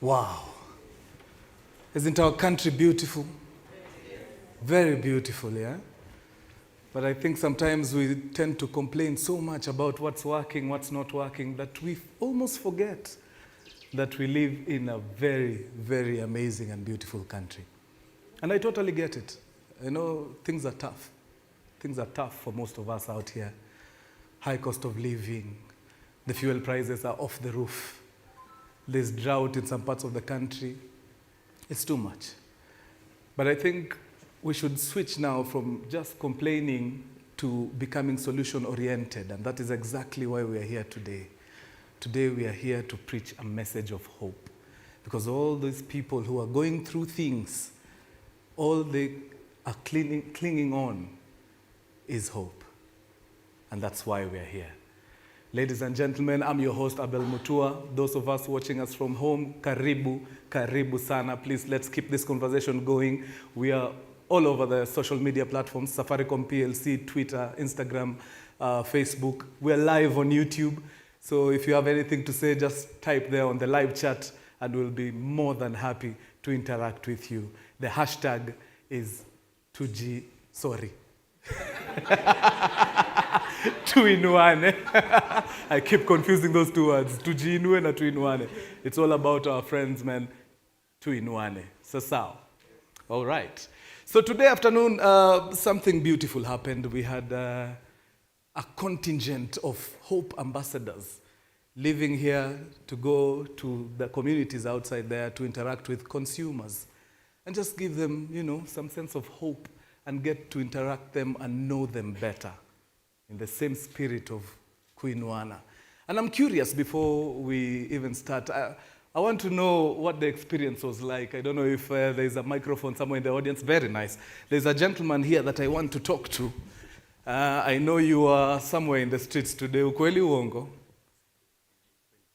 Wow. Isn't our country beautiful? Very beautiful, yeah? But I think sometimes we tend to complain so much about what's working, what's not working, that we almost forget that we live in a very, very amazing and beautiful country. And I totally get it. I know things are tough. Things are tough for most of us out here. High cost of living, the fuel prices are off the roof. There's drought in some parts of the country. It's too much. But I think we should switch now from just complaining to becoming solution-oriented, and that is exactly why we are here today. Today we are here to preach a message of hope, because all these people who are going through things, all they are clinging on is hope, and that's why we are here. Ladies and gentlemen, I'm your host, Abel Mutua. Those of us watching us from home, karibu sana. Please, let's keep this conversation going. We are all over the social media platforms, Safaricom PLC, Twitter, Instagram, Facebook. We're live on YouTube. So if you have anything to say, just type there on the live chat, and we'll be more than happy to interact with you. The hashtag is Tuinuane. I keep confusing those two words. Tujiinue na Tuinuane. It's all about our friends, man. Tuinuane. Sasao. All right. So today afternoon, something beautiful happened. We had a contingent of Hope ambassadors living here to go to the communities outside there to interact with consumers and just give them, some sense of hope and get to interact them and know them better in the same spirit of Tuinuane. And I'm curious, before we even start, I want to know what the experience was like. I don't know if there's a microphone somewhere in the audience. Very nice. There's a gentleman here that I want to talk to. I know you are somewhere in the streets today. Ukweli uongo?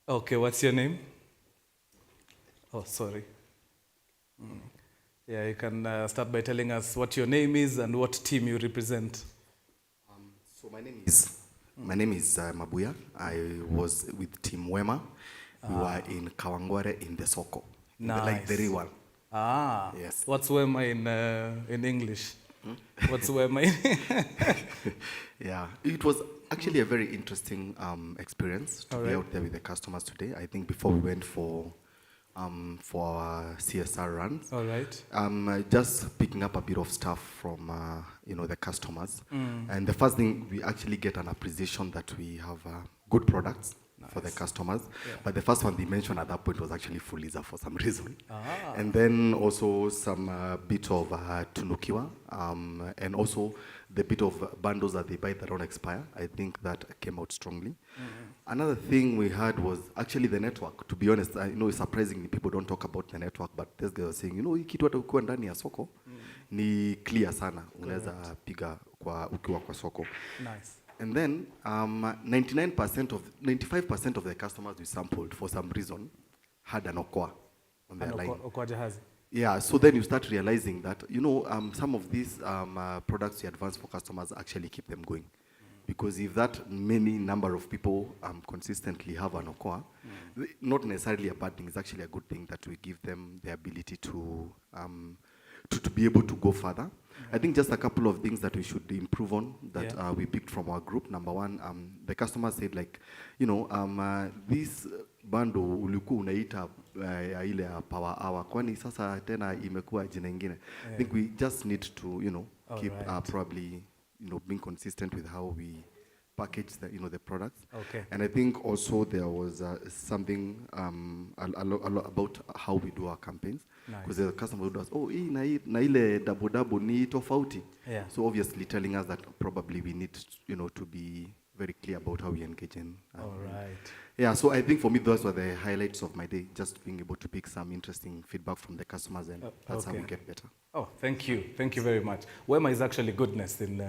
Okay, what's your name? Oh, sorry. Yeah, you can start by telling us what your name is and what team you represent. So my name is Mabuya. I was with Team Wema. We were in Kawangware in the Soko. Nice. Like the real one. Ah. Yes. What's Wema in English? What's Wema in? Yeah. It was actually a very interesting experience to be out there with the customers today. I think before we went for our CSR runs. All right. Just picking up a bit of stuff from the customers. And the first thing, we actually get an appreciation that we have good products. Nice. For the customers. Yeah. But the first one they mentioned at that point was actually Fuliza for some reason. Ah. And then also some bit of Tunukiwa, and also the bit of bundles that they buy that don't expire. I think that came out strongly. Another thing we had was actually the network. To be honest, I know it's surprisingly people don't talk about the network, but this guy was saying, hii kitu hata ukiwa ndani ya soko ni clear sana. Unaweza piga ukiwa kwa soko. Nice. And then 95% of the customers we sampled for some reason had an Okoa on their line. Okoa jahazi. Yeah, so then you start realizing that, some of these products you advance for customers actually keep them going. Because if that many number of people consistently have an Okoa, not necessarily a bad thing, it's actually a good thing that we give them the ability to be able to go further. I think just a couple of things that we should improve on that we picked from our group. Number one, the customer said this bundle ulikuwa unaita ile power hour. Kwani sasa tena imekuwa jina ingine. I think we just need to, keep probably, being consistent with how we package the products. Okay. And I think also there was something a lot about how we do our campaigns. Because the customer would ask, na ile double ni tofauti. Yeah. So obviously telling us that probably we need, to be very clear about how we engage in. All right. Yeah, so I think for me those were the highlights of my day, just being able to pick some interesting feedback from the customers, and that's how we get better. Oh, thank you. Thank you very much. Wema is actually goodness in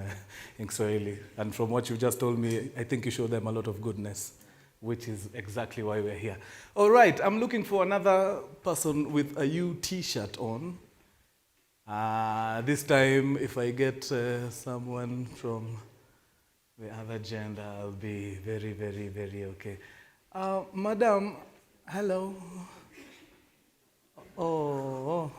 Swahili. And from what you just told me, I think you show them a lot of goodness, which is exactly why we're here. All right, I'm looking for another person with a U t-shirt on. This time, if I get someone from the other gender, I'll be very, very, very okay. Madam, hello. Oh.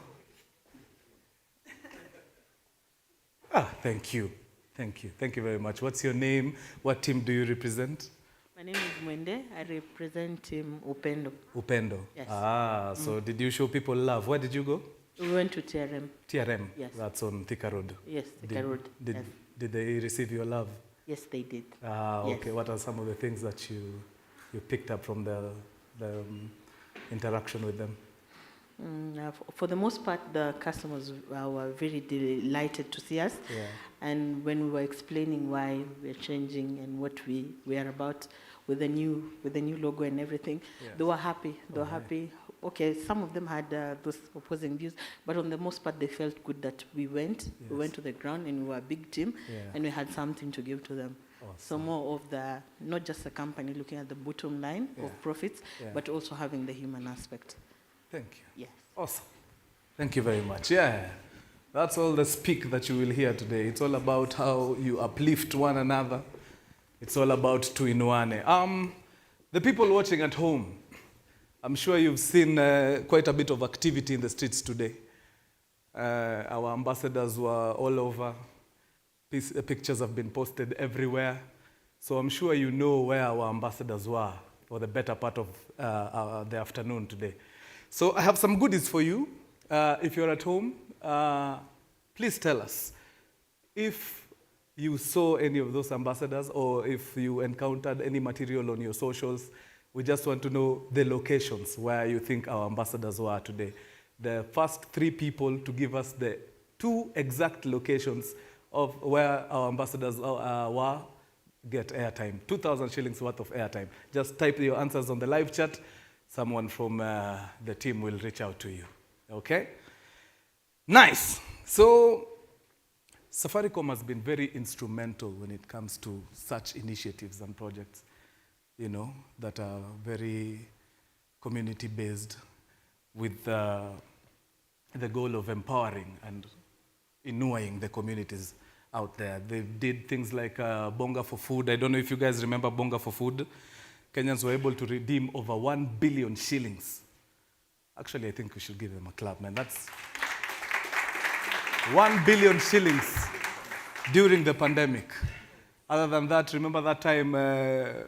Thank you. Thank you. Thank you very much. What's your name? What team do you represent? My name is Mwende. I represent Team Upendo. Upendo. Yes. So did you show people love? Where did you go? We went to TRM. TRM? Yes. That's on Thika Road? Yes, Thika Road. Did they receive your love? Yes, they did. Okay. Yes. What are some of the things that you picked up from the interaction with them? For the most part, the customers were very delighted to see us. Yeah. And when we were explaining why we're changing and what we are about with the new logo and everything, yes, they were happy. They were happy. Okay, some of them had those opposing views, but on the most part, they felt good that we went. Yes. We went to the ground and we were a big team, and we had something to give to them. Awesome. So more of the, not just the company looking at the bottom line of profits, but also having the human aspect. Thank you. Yes. Awesome. Thank you very much. Yeah, that's all the speak that you will hear today. It's all about how you uplift one another. It's all about Tuinuane. The people watching at home, I'm sure you've seen quite a bit of activity in the streets today. Our ambassadors were all over. Pictures have been posted everywhere. So I'm sure you know where our ambassadors were for the better part of the afternoon today. So I have some goodies for you. If you're at home, please tell us if you saw any of those ambassadors or if you encountered any material on your socials. We just want to know the locations where you think our ambassadors were today. The first 3 people to give us the 2 exact locations of where our ambassadors were get airtime, 2,000 shillings worth of airtime. Just type your answers on the live chat. Someone from the team will reach out to you, okay? Nice. So Safaricom has been very instrumental when it comes to such initiatives and projects, you know, that are very community-based with the goal of empowering and inuaing the communities out there. They did things like Bonga for Food. I don't know if you guys remember Bonga for Food. Kenyans were able to redeem over 1 billion shillings. Actually, I think we should give them a clap, man. That's 1 billion shillings during the pandemic. Other than that, remember that time,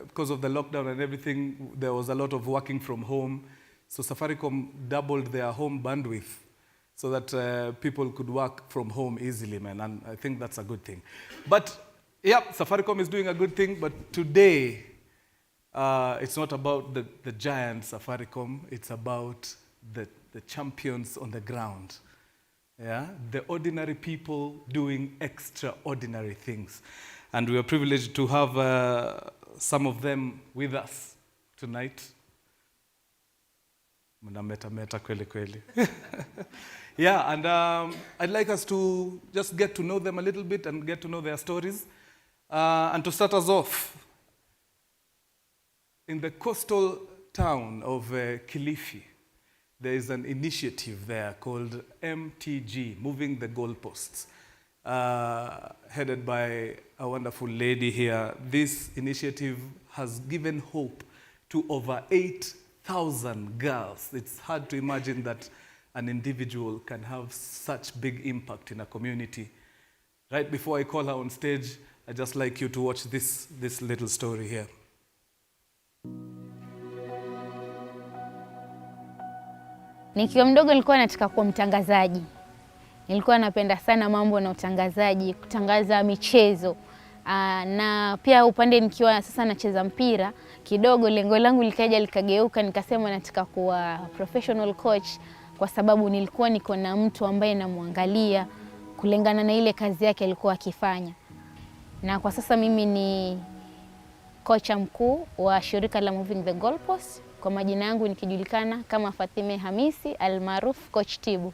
because of the lockdown and everything, there was a lot of working from home. So Safaricom doubled their home bandwidth so that people could work from home easily, man. And I think that's a good thing. But, yeah, Safaricom is doing a good thing. But today, it's not about the giant Safaricom. It's about the champions on the ground. Yeah? The ordinary people doing extraordinary things. And we are privileged to have some of them with us tonight. Meta kweli kweli. Yeah, and I'd like us to just get to know them a little bit and get to know their stories. And to start us off, in the coastal town of Kilifi, there is an initiative there called MTG, Moving the Goalposts, headed by a wonderful lady here. This initiative has given hope to over 8,000 girls. It's hard to imagine that an individual can have such big impact in a community. Right before I call her on stage, I'd just like you to watch this little story here. Nikiwa mdogo nilikuwa nataka kuwa mtangazaji. Nilikuwa napenda sana mambo na utangazaji, kutangaza michezo. Na pia upande nikiwa sasa nacheza mpira, kidogo lengo langu likaja likageuka, nikasema nataka kuwa professional coach kwa sababu nilikuwa niko na mtu ambaye namwangalia kulingana na ile kazi yake alikuwa akifanya. Na kwa sasa mimi ni kocha mkuu wa shirika la Moving the Goalposts. Kwa majina yangu nikijulikana kama Fatime Hamisi almaarufu Coach Tibu.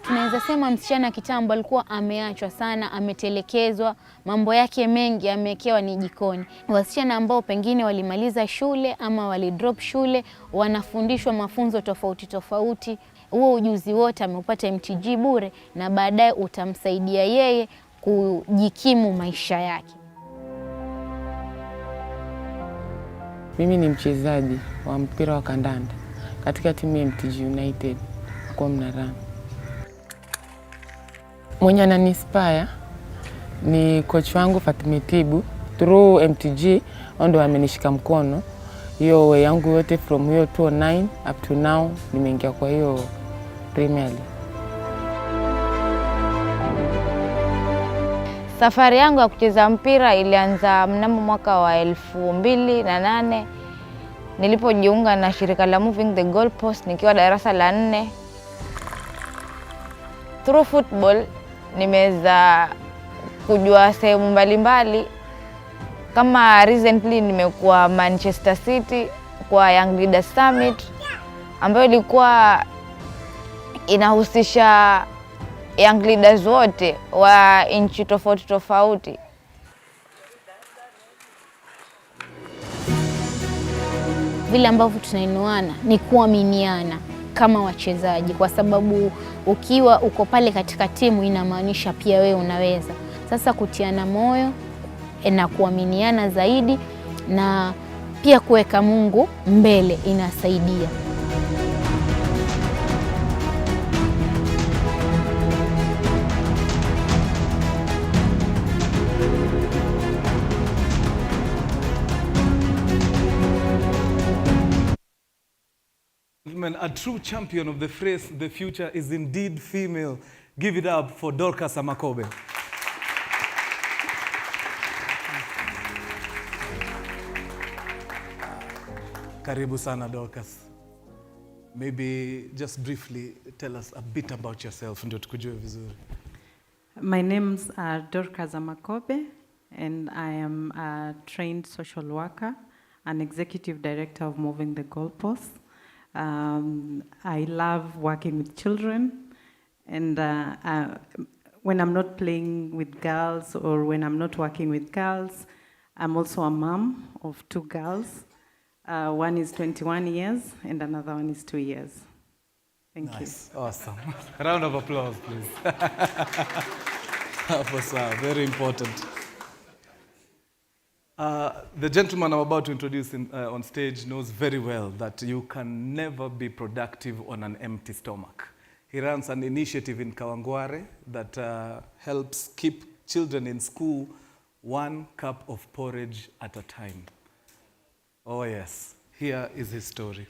Tunaweza sema msichana kitambo alikuwa ameachwa sana, ametelekezwa, mambo yake mengi amewekewa ni jikoni. Wasichana ambao pengine walimaliza shule ama walidrop shule, wanafundishwa mafunzo tofauti tofauti. Huo ujuzi wote ameupata MTG bure na baadaye utamsaidia yeye kujikimu maisha yake. Mimi ni mchezaji wa mpira wa kandanda. katika timu ya MTG United kwa mnara. Mwenye ananiinspire ni coach wangu Fatimitibu. Through MTG ndo amenishika mkono. Hiyo way yangu yote from hiyo 2009 up to now nimeingia kwa hiyo Premier League. Safari yangu ya kucheza mpira ilianza mnamo mwaka wa 2008 nilipojiunga na shirika la Moving the Goalpost nikiwa darasa la 4. Through football nimeweza kujua sehemu mbalimbali, kama recently nimekuwa Manchester City kwa Young Leaders Summit ambayo ilikuwa inahusisha young leaders wote wa nchi tofauti tofauti. Vile ambavyo tunainuana ni kuaminiana kama wachezaji, kwa sababu ukiwa uko pale katika timu inamaanisha pia wewe unaweza. Sasa kutiana moyo na kuaminiana zaidi na pia kuweka Mungu mbele inasaidia. A true champion of the phrase, the future is indeed female. Give it up for Dorcas Amakobe. Karibu sana Dorcas. Maybe just briefly tell us a bit about yourself ndio tukujue vizuri. My name's Dorcas Amakobe, and I am a trained social worker, an executive director of Moving the Goalpost. I love working with children, and when I'm not playing with girls or when I'm not working with girls, I'm also a mom of 2 girls. One is 21 years and another one is 2 years. Thank you. Nice, awesome. Round of applause, please. Very important. The gentleman I'm about to introduce on stage knows very well that you can never be productive on an empty stomach. He runs an initiative in Kawangware that helps keep children in school 1 cup of porridge at a time. Oh yes, here is his story.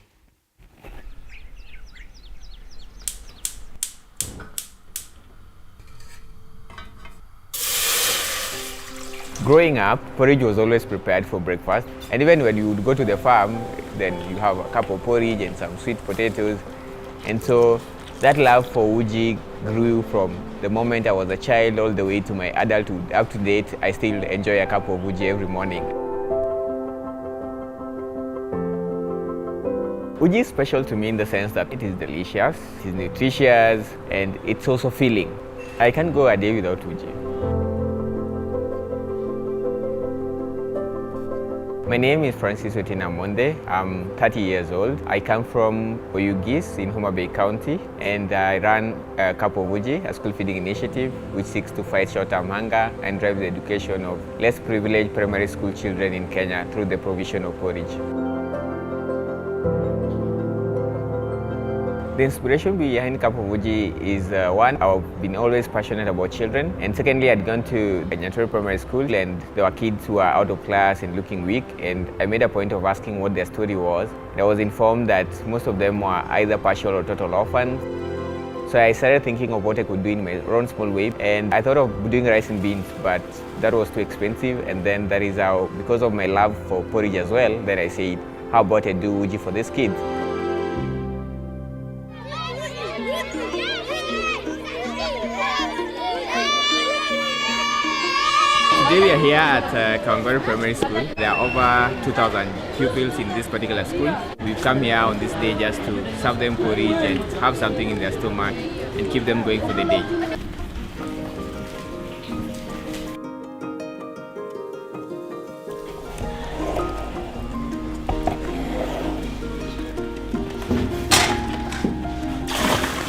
Growing up, porridge was always prepared for breakfast, and even when you would go to the farm, then you have a cup of porridge and some sweet potatoes. And so that love for uji grew from the moment I was a child all the way to my adulthood. Up to date, I still enjoy a cup of uji every morning. Uji is special to me in the sense that it is delicious, it is nutritious, and it's also filling. I can't go a day without uji. My name is Francis Otinamonde. I'm 30 years old. I come from Oyugis in Homa Bay County, and I run a Cup of Uji, a school feeding initiative which seeks to fight short-term hunger and drive the education of less privileged primary school children in Kenya through the provision of porridge. The inspiration behind Cup of Uji is one, I've been always passionate about children, and secondly, I'd gone to Nyaturi Primary School and there were kids who were out of class and looking weak, and I made a point of asking what their story was. I was informed that most of them were either partial or total orphans. So I started thinking of what I could do in my own small way, and I thought of doing rice and beans, but that was too expensive, and then that is how, because of my love for porridge as well, then I said, how about I do Uji for these kids? Today we are here at Kawangware Primary School. There are over 2,000 pupils in this particular school. We've come here on this day just to serve them porridge and have something in their stomach and keep them going for the day.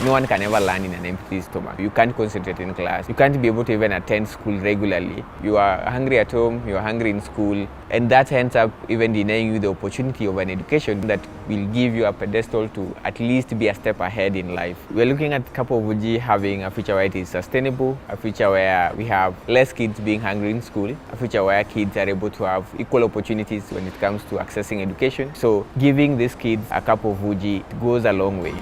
No one can ever learn in an empty stomach. You can't concentrate in class. You can't be able to even attend school regularly. You are hungry at home, you are hungry in school, and that ends up even denying you the opportunity of an education that will give you a pedestal to at least be a step ahead in life. We're looking at Kapovuji having a future where it is sustainable, a future where we have less kids being hungry in school, a future where kids are able to have equal opportunities when it comes to accessing education. So giving these kids a cup of uji goes a long way.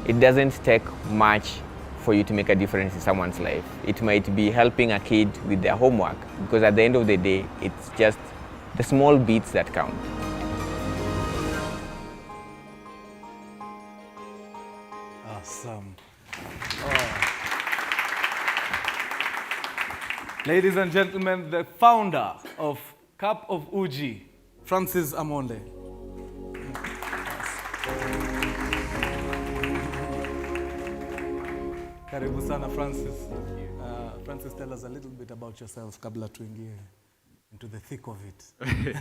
It doesn't take much for you to make a difference in someone's life. It might be helping a kid with their homework, because at the end of the day, it's just the small bits that count. Awesome. Ladies and gentlemen, the founder of Cup of Uji, Francis Amonde. Karibu sana Francis. Francis, tell us a little bit about yourself kabla tuingie into the thick of it.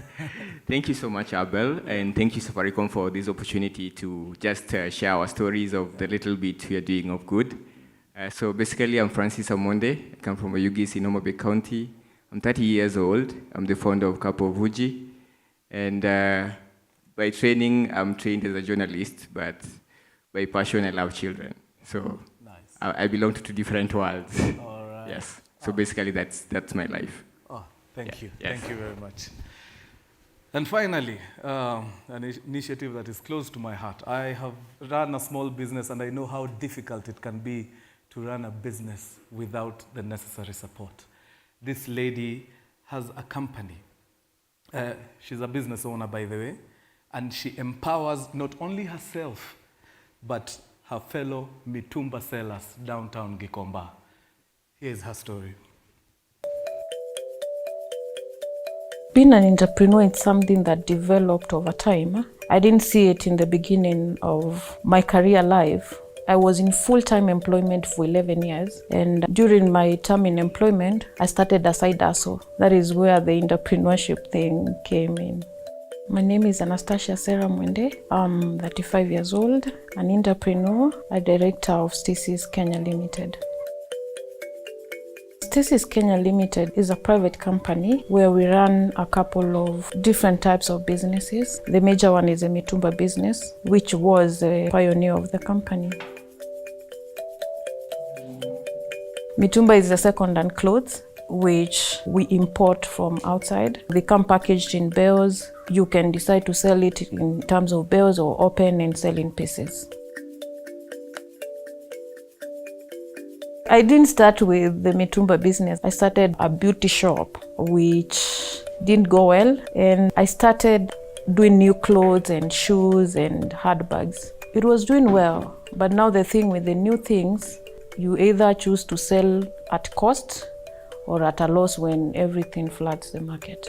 Thank you so much, Abel, and thank you, Safaricom, for this opportunity to just share our stories of the little bit we are doing of good. So basically, I'm Francis Amonde. I come from Oyugis in Homa Bay County. I'm 30 years old. I'm the founder of Cup of Uji. And by training, I'm trained as a journalist, but by passion, I love children. So I belong to two different worlds. All right. Yes. So basically, that's my life. Oh, thank you. Yes. Thank you very much. And finally, an initiative that is close to my heart. I have run a small business, and I know how difficult it can be to run a business without the necessary support. This lady has a company. She's a business owner, by the way, and she empowers not only herself, but her fellow mitumba sellers downtown Gikomba. Here's her story. Being an entrepreneur is something that developed over time. I didn't see it in the beginning of my career life. I was in full-time employment for 11 years, and during my time in employment, I started a side hustle. That is where the entrepreneurship thing came in. My name is Anastasia Sarah Mwende. I'm 35 years old, an entrepreneur, a director of Stacy's Kenya Limited. Stacy's Kenya Limited is a private company where we run a couple of different types of businesses. The major one is a mitumba business, which was a pioneer of the company. Mitumba is the second-hand clothes, which we import from outside. They come packaged in bales. You can decide to sell it in terms of bales or open and sell in pieces. I didn't start with the mitumba business. I started a beauty shop, which didn't go well, and I started doing new clothes and shoes and handbags. It was doing well, but now the thing with the new things, you either choose to sell at cost or at a loss when everything floods the market.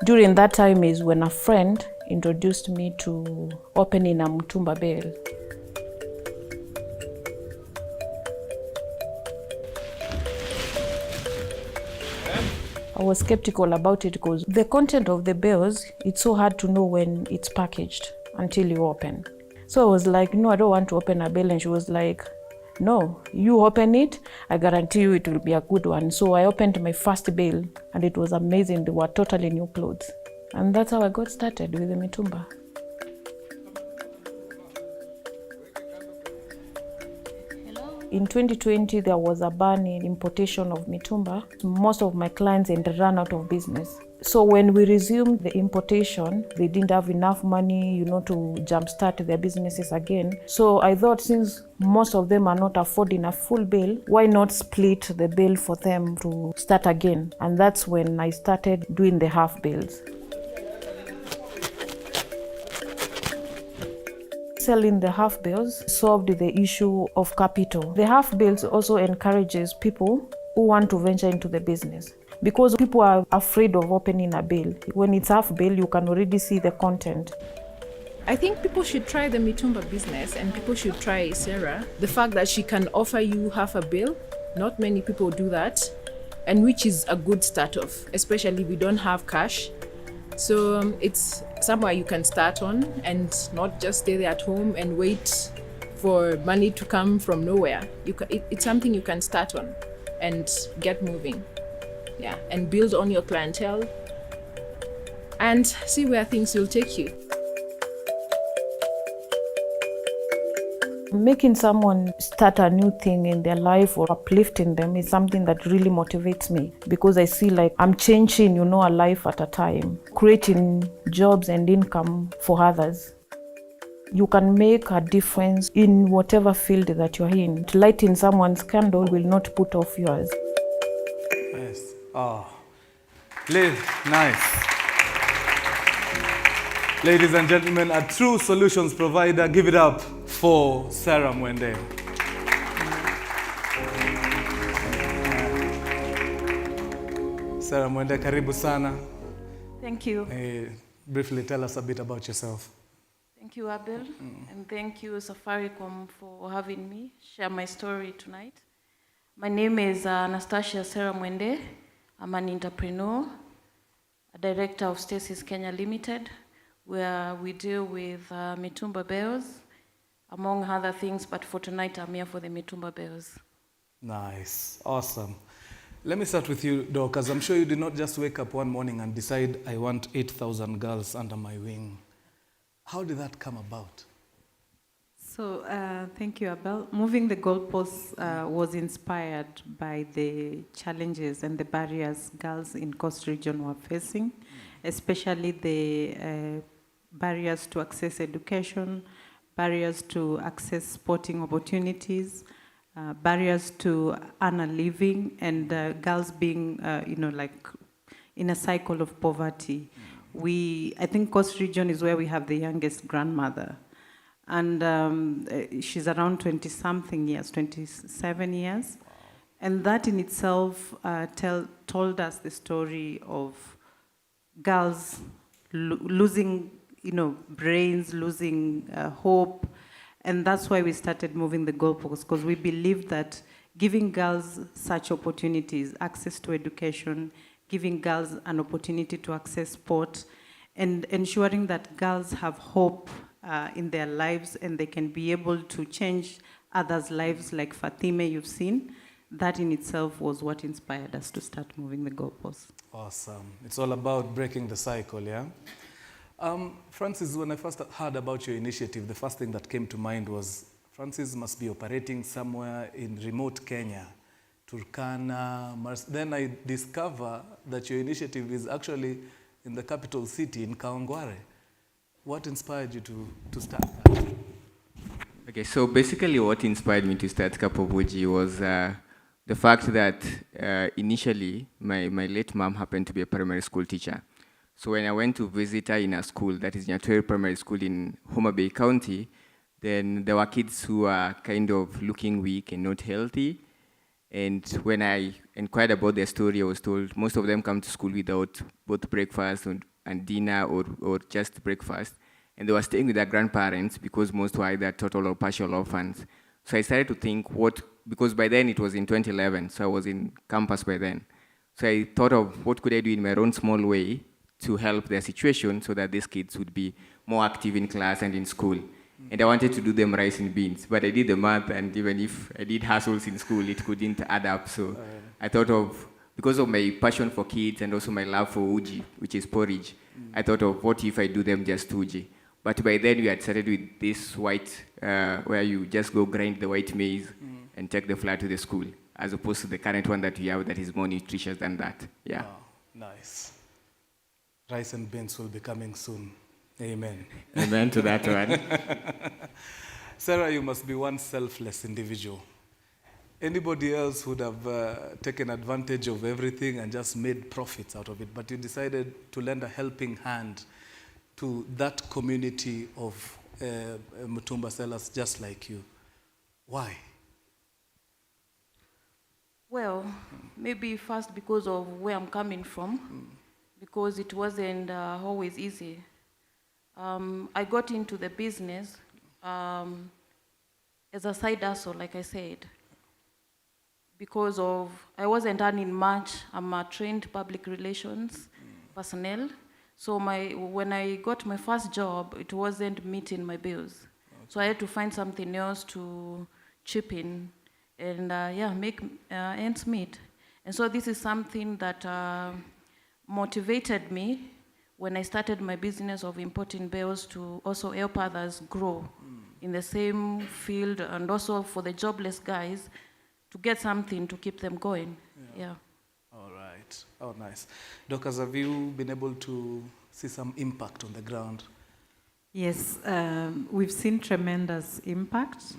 During that time is when a friend introduced me to opening a mtumba bale. I was skeptical about it because the content of the bales, it's so hard to know when it's packaged until you open. So I was like, no, I don't want to open a bale. And she was like, no, you open it, I guarantee you it will be a good one. So I opened my first bale and it was amazing. They were totally new clothes. And that's how I got started with the mitumba. In 2020, there was a ban in importation of mitumba. Most of my clients had run out of business. So when we resumed the importation, they didn't have enough money, to jumpstart their businesses again. So I thought, since most of them are not affording a full bill, why not split the bill for them to start again? And that's when I started doing the half bills. Selling the half bills solved the issue of capital. The half bills also encourages people who want to venture into the business, because people are afraid of opening a bill. When it's half bill, you can already see the content. I think people should try the mitumba business, and people should try Sarah. The fact that she can offer you half a bill, not many people do that. and which is a good start off, especially we don't have cash. So it's somewhere you can start on and not just stay there at home and wait for money to come from nowhere. It's something you can start on and get moving. Yeah, and build on your clientele and see where things will take you. Making someone start a new thing in their life or uplifting them is something that really motivates me, because I see like I'm changing, a life at a time, creating jobs and income for others. You can make a difference in whatever field that you're in. Lighting someone's candle will not put off yours. Yes. Oh. Nice. Ladies and gentlemen, a true solutions provider. Give it up for Sarah Mwende. Sarah Mwende, karibu sana. Thank you. Briefly tell us a bit about yourself. Thank you, Abel, and thank you, Safaricom, for having me share my story tonight. My name is Anastasia Sarah Mwende. I'm an entrepreneur, a director of Stacy's Kenya Limited, where we deal with mitumba bells, among other things, but for tonight I'm here for the mitumba bells. Nice, awesome. Let me start with you, Doc, because I'm sure you did not just wake up one morning and decide, I want 8,000 girls under my wing. How did that come about? So, thank you, Abel. Moving the goalposts was inspired by the challenges and the barriers girls in Coast Region were facing, especially the barriers to access education, barriers to access sporting opportunities, barriers to earn a living, and girls being, like in a cycle of poverty. I think Coast Region is where we have the youngest grandmother. And she's around 20-something years, 27 years. Wow. And that in itself told us the story of girls losing, brains, losing hope. And that's why we started moving the goalposts, because we believe that giving girls such opportunities, access to education, giving girls an opportunity to access sport, and ensuring that girls have hope in their lives and they can be able to change others' lives, like Fatime you've seen. That in itself was what inspired us to start moving the goalposts. Awesome. It's all about breaking the cycle, yeah? Francis, when I first heard about your initiative, the first thing that came to mind was Francis must be operating somewhere in remote Kenya, Turkana, Then I discover that your initiative is actually in the capital city, in Kawangware. What inspired you to start that? Okay, so basically what inspired me to start Kapovuji was the fact that initially my late mom happened to be a primary school teacher. So when I went to visit her in a school, that is Nyatweri Primary School in Homa Bay County, then there were kids who were kind of looking weak and not healthy. And when I inquired about their story, I was told most of them come to school without both breakfast and dinner or just breakfast. And they were staying with their grandparents because most were either total or partial orphans. So I started to think because by then it was in 2011, so I was in campus by then. So I thought of what could I do in my own small way to help their situation so that these kids would be more active in class and in school. And I wanted to do them rice and beans, but I did the math, and even if I did hassles in school, it couldn't add up. So I thought because of my passion for kids and also my love for uji, which is porridge, I thought of what if I do them just uji. But by then we had started with this white, where you just go grind the white maize and take the flour to the school, as opposed to the current one that we have that is more nutritious than that. Yeah. Wow, nice. Rice and beans will be coming soon. Amen. Amen to that one. Sarah, you must be one selfless individual. Anybody else would have taken advantage of everything and just made profits out of it, but you decided to lend a helping hand to that community of Mutumba sellers just like you. Why? Well, maybe first because of where I'm coming from, because it wasn't always easy. I got into the business as a side hustle, like I said. because of, I wasn't earning much. I'm a trained public relations personnel. So when I got my first job, it wasn't meeting my bills. Okay. So I had to find something else to chip in and make ends meet. And so this is something that motivated me when I started my business of importing bales to also help others grow in the same field, and also for the jobless guys to get something to keep them going. Yeah. All right. Oh, nice. Dorcas, have you been able to see some impact on the ground? Yes, we've seen tremendous impact.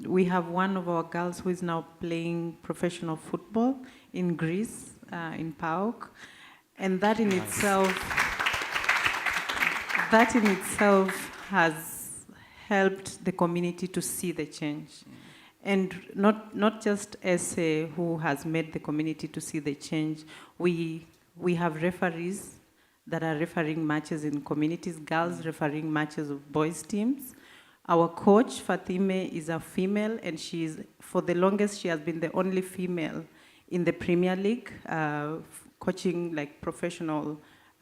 We have one of our girls who is now playing professional football in Greece, in PAOK. And that in itself has helped the community to see the change. And not just SA who has made the community to see the change. We have referees that are refereeing matches in communities, girls refereeing matches of boys' teams. Our coach, Fatime, is a female, and for the longest, she has been the only female in the Premier League, coaching like professional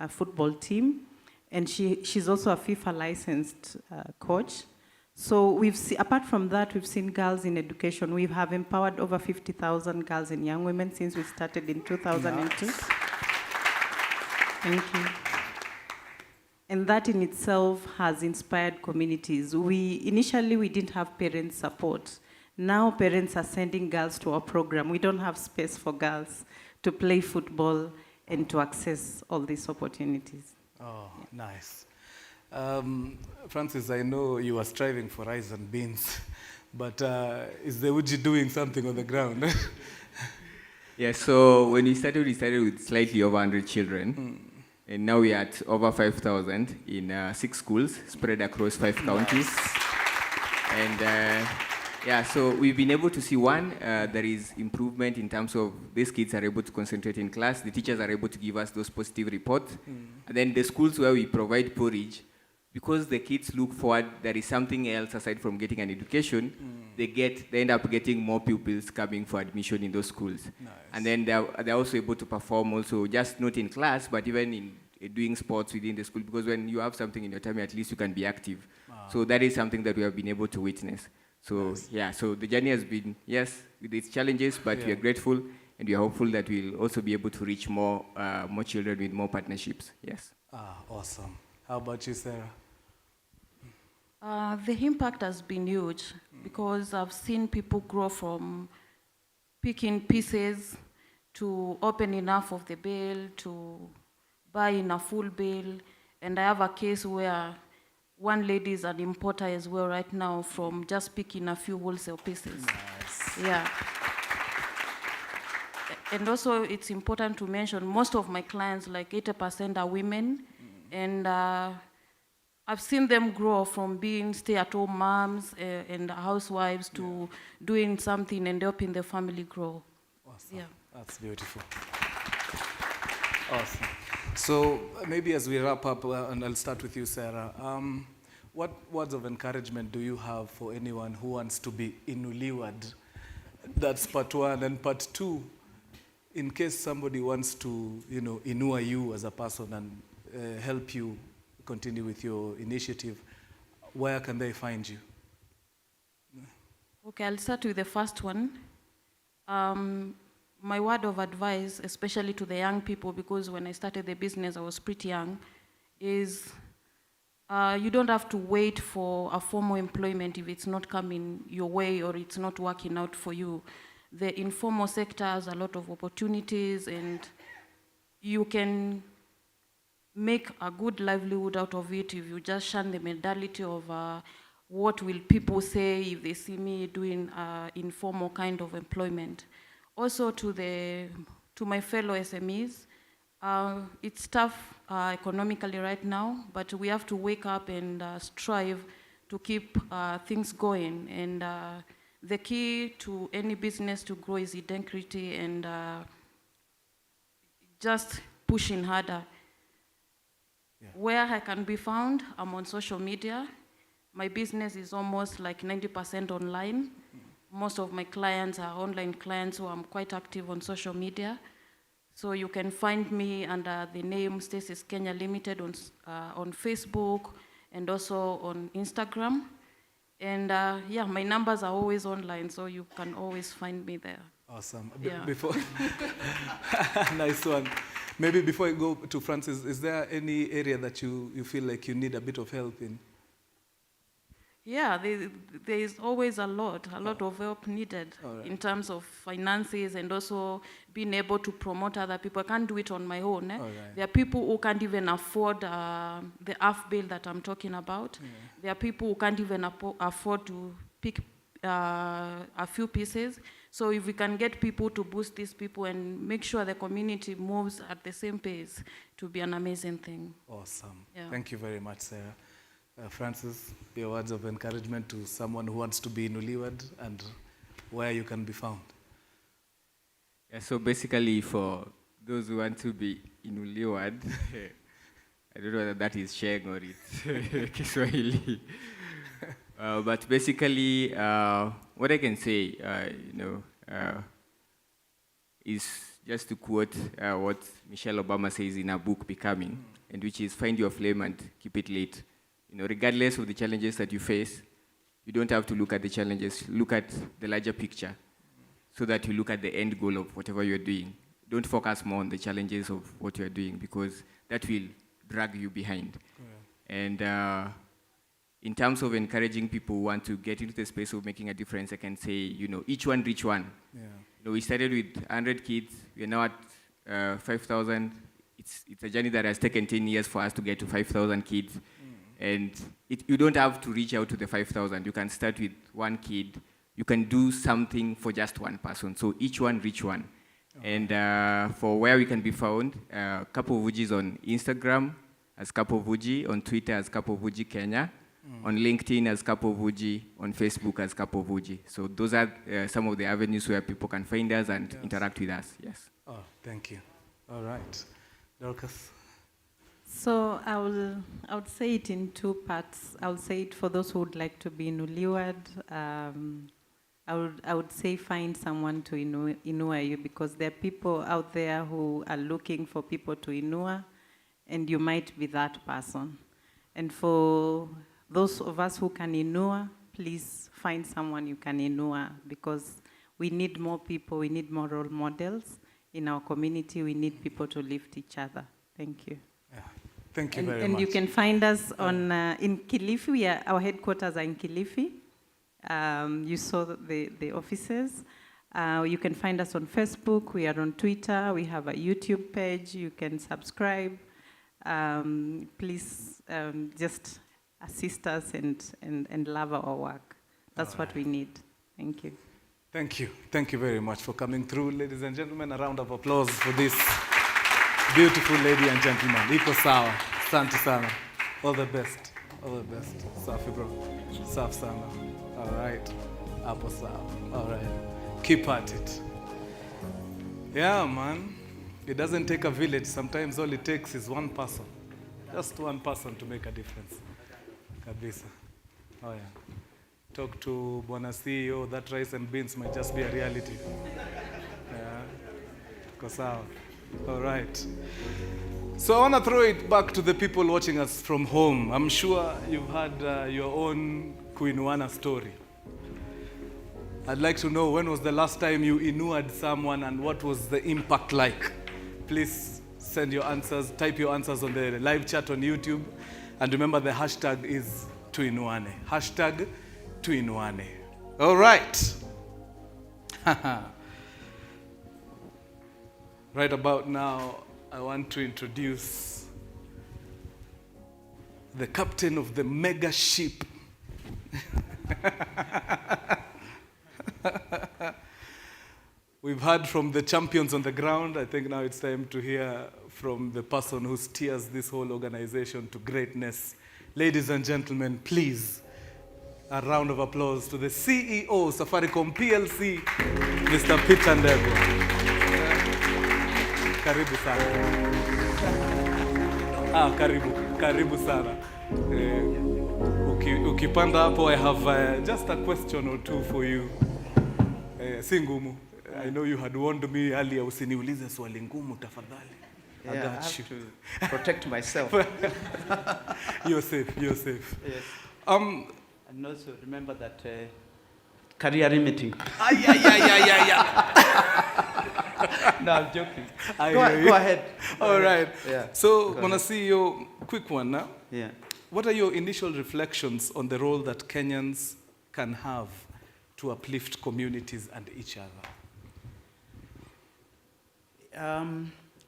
football team. And she's also a FIFA licensed coach. So apart from that, we've seen girls in education. We have empowered over 50,000 girls and young women since we started in 2002. Nice. Thank you. And that in itself has inspired communities. Initially, we didn't have parent support. Now parents are sending girls to our program. We don't have space for girls to play football and to access all these opportunities. Oh, nice. Francis, I know you are striving for rice and beans, but is the Uji doing something on the ground? Yeah, so when we started with slightly over 100 children. And now we are at over 5,000 in 6 schools spread across 5 counties. And so we've been able to see there is improvement in terms of these kids are able to concentrate in class. The teachers are able to give us those positive reports. And then the schools where we provide porridge, because the kids look forward, there is something else aside from getting an education, they end up getting more pupils coming for admission in those schools. Nice. And then they're also able to perform also, just not in class, but even in doing sports within the school, because when you have something in your time, at least you can be active. So that is something that we have been able to witness. So so the journey has been, with its challenges, but we are grateful, and we are hopeful that we'll also be able to reach more children with more partnerships. Yes. Awesome. How about you, Sarah? The impact has been huge because I've seen people grow from picking pieces to open enough of the bale to buying a full bale. And I have a case where one lady is an importer as well right now from just picking a few wholesale pieces. Nice. Yeah. And also it's important to mention most of my clients, like 80% are women. And I've seen them grow from being stay-at-home moms and housewives to doing something and helping the family grow. Awesome. Yeah. That's beautiful. Awesome. So maybe as we wrap up, and I'll start with you, Sarah, what words of encouragement do you have for anyone who wants to be inuliwad? That's part one. And part two, in case somebody wants to, inua you as a person and help you continue with your initiative, where can they find you? Okay, I'll start with the first one. My word of advice, especially to the young people, because when I started the business, I was pretty young, is you don't have to wait for a formal employment if it's not coming your way or it's not working out for you. The informal sector has a lot of opportunities, and you can make a good livelihood out of it if you just shun the mentality of what will people say if they see me doing informal kind of employment. Also to my fellow SMEs, it's tough economically right now, but we have to wake up and strive to keep things going. And the key to any business to grow is integrity and just pushing harder. Yeah. Where I can be found, I'm on social media. My business is almost like 90% online. most of my clients are online clients, so I'm quite active on social media. So you can find me under the name Stacy's Kenya Limited on Facebook and also on Instagram. And yeah, my numbers are always online, so you can always find me there. Awesome. Yeah. Before nice one. Maybe before I go to Francis, is there any area that you feel like you need a bit of help in? Yeah, there is always a lot of help needed in terms of finances and also being able to promote other people. I can't do it on my own. There are people who can't even afford the half bill that I'm talking about. Yeah. There are people who can't even afford to pick a few pieces. So if we can get people to boost these people and make sure the community moves at the same pace, it will be an amazing thing. Awesome. Yeah. Thank you very much, Sarah. Francis, your words of encouragement to someone who wants to be in Uliwad and where you can be found. Yeah, so basically for those who want to be in Uliwad, I don't know whether that is Sheng or it's Kiswahili. But basically, what I can say, is just to quote what Michelle Obama says in her book, Becoming, and which is find your flame and keep it lit. Regardless of the challenges that you face, you don't have to look at the challenges. Look at the larger picture so that you look at the end goal of whatever you're doing. Don't focus more on the challenges of what you're doing because that will drag you behind. Yeah. And in terms of encouraging people who want to get into the space of making a difference, I can say, each one reach one. Yeah. We started with 100 kids. We are now at 5,000. It's a journey that has taken 10 years for us to get to 5,000 kids. And you don't have to reach out to the 5,000. You can start with one kid. You can do something for just one person. So each one reach one. Okay. And for where we can be found, Kapo Vuji is on Instagram as Kapo Vuji, on Twitter as Kapo Vuji Kenya, on LinkedIn as Kapo Vuji, on Facebook as Kapo Vuji. So those are some of the avenues where people can find us and interact with us. Yes. Oh, thank you. All right. Dorcas. So I would say it in two parts. I would say it for those who would like to be in Uliwad. I would say find someone to inua you because there are people out there who are looking for people to inua, and you might be that person. And for those of us who can inua, please find someone you can inua because we need more people, we need more role models in our community. We need people to lift each other. Thank you. Yeah. Thank you very much. And you can find us on in Kilifi. Our headquarters are in Kilifi. You saw the offices. You can find us on Facebook. We are on Twitter. We have a YouTube page. You can subscribe. Please just assist us and love our work. That's what we need. Thank you. Thank you. Thank you very much for coming through, ladies and gentlemen. A round of applause for this beautiful lady and gentleman. Iko sawa. Asante sana. All the best. All the best. Safi bro. Safi sana. All right. Apo sawa. All right. Keep at it. Yeah, man. It doesn't take a village. Sometimes all it takes is one person. Just one person to make a difference. Kabisa. Oh yeah. Talk to Bwana CEO, that rice and beans might just be a reality. Yeah. Ko sawa. All right. So I want to throw it back to the people watching us from home. I'm sure you've had your own Tuinuane story. I'd like to know when was the last time you inuad someone and what was the impact like? Please send your answers, type your answers on the live chat on YouTube. And remember the hashtag is Tuinuane. Hashtag Tuinuane. All right. Right about now, I want to introduce the captain of the mega ship. We've heard from the champions on the ground. I think now it's time to hear from the person who steers this whole organization to greatness. Ladies and gentlemen, please, a round of applause to the CEO, Safaricom PLC, Mr. Peter Ndegwa. Karibu sana. Karibu sana. Ukipanda hapo, I have just a question or two for you. Si ngumu. I know you had warned me earlier, usiniulize swali ngumu tafadhali. I Yeah, I got have you. to protect myself. You're safe, you're safe. Yes. Um, And also remember that career limiting. No, I'm joking. Go ahead. All right. Yeah. So, Mwana CEO, quick one now. Yeah. What are your initial reflections on the role that Kenyans can have to uplift communities and each other?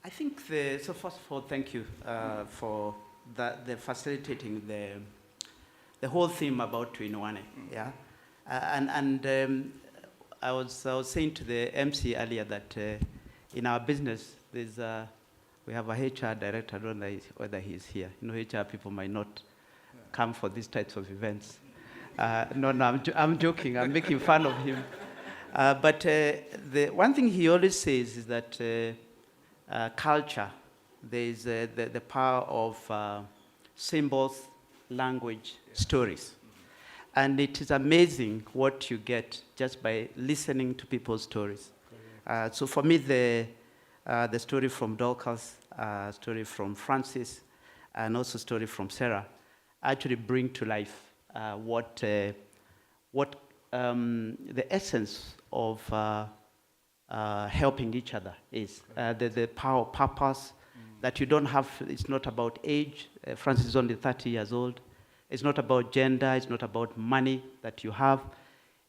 I think so first of all, thank you for the facilitating the whole theme about Tuinuane. Yeah. I was saying to the MC earlier that in our business, we have a HR director. I don't know whether he's here. You know, HR people might not come for these types of events. No, I'm joking. I'm making fun of him. But the one thing he always says is that culture, there is the power of symbols, language, stories. And it is amazing what you get just by listening to people's stories. So for me, the story from Dorcas, story from Francis, and also story from Sarah actually bring to life what the essence of helping each other is. The power of purpose, that you don't have, it's not about age. Francis is only 30 years old. It's not about gender, it's not about money that you have.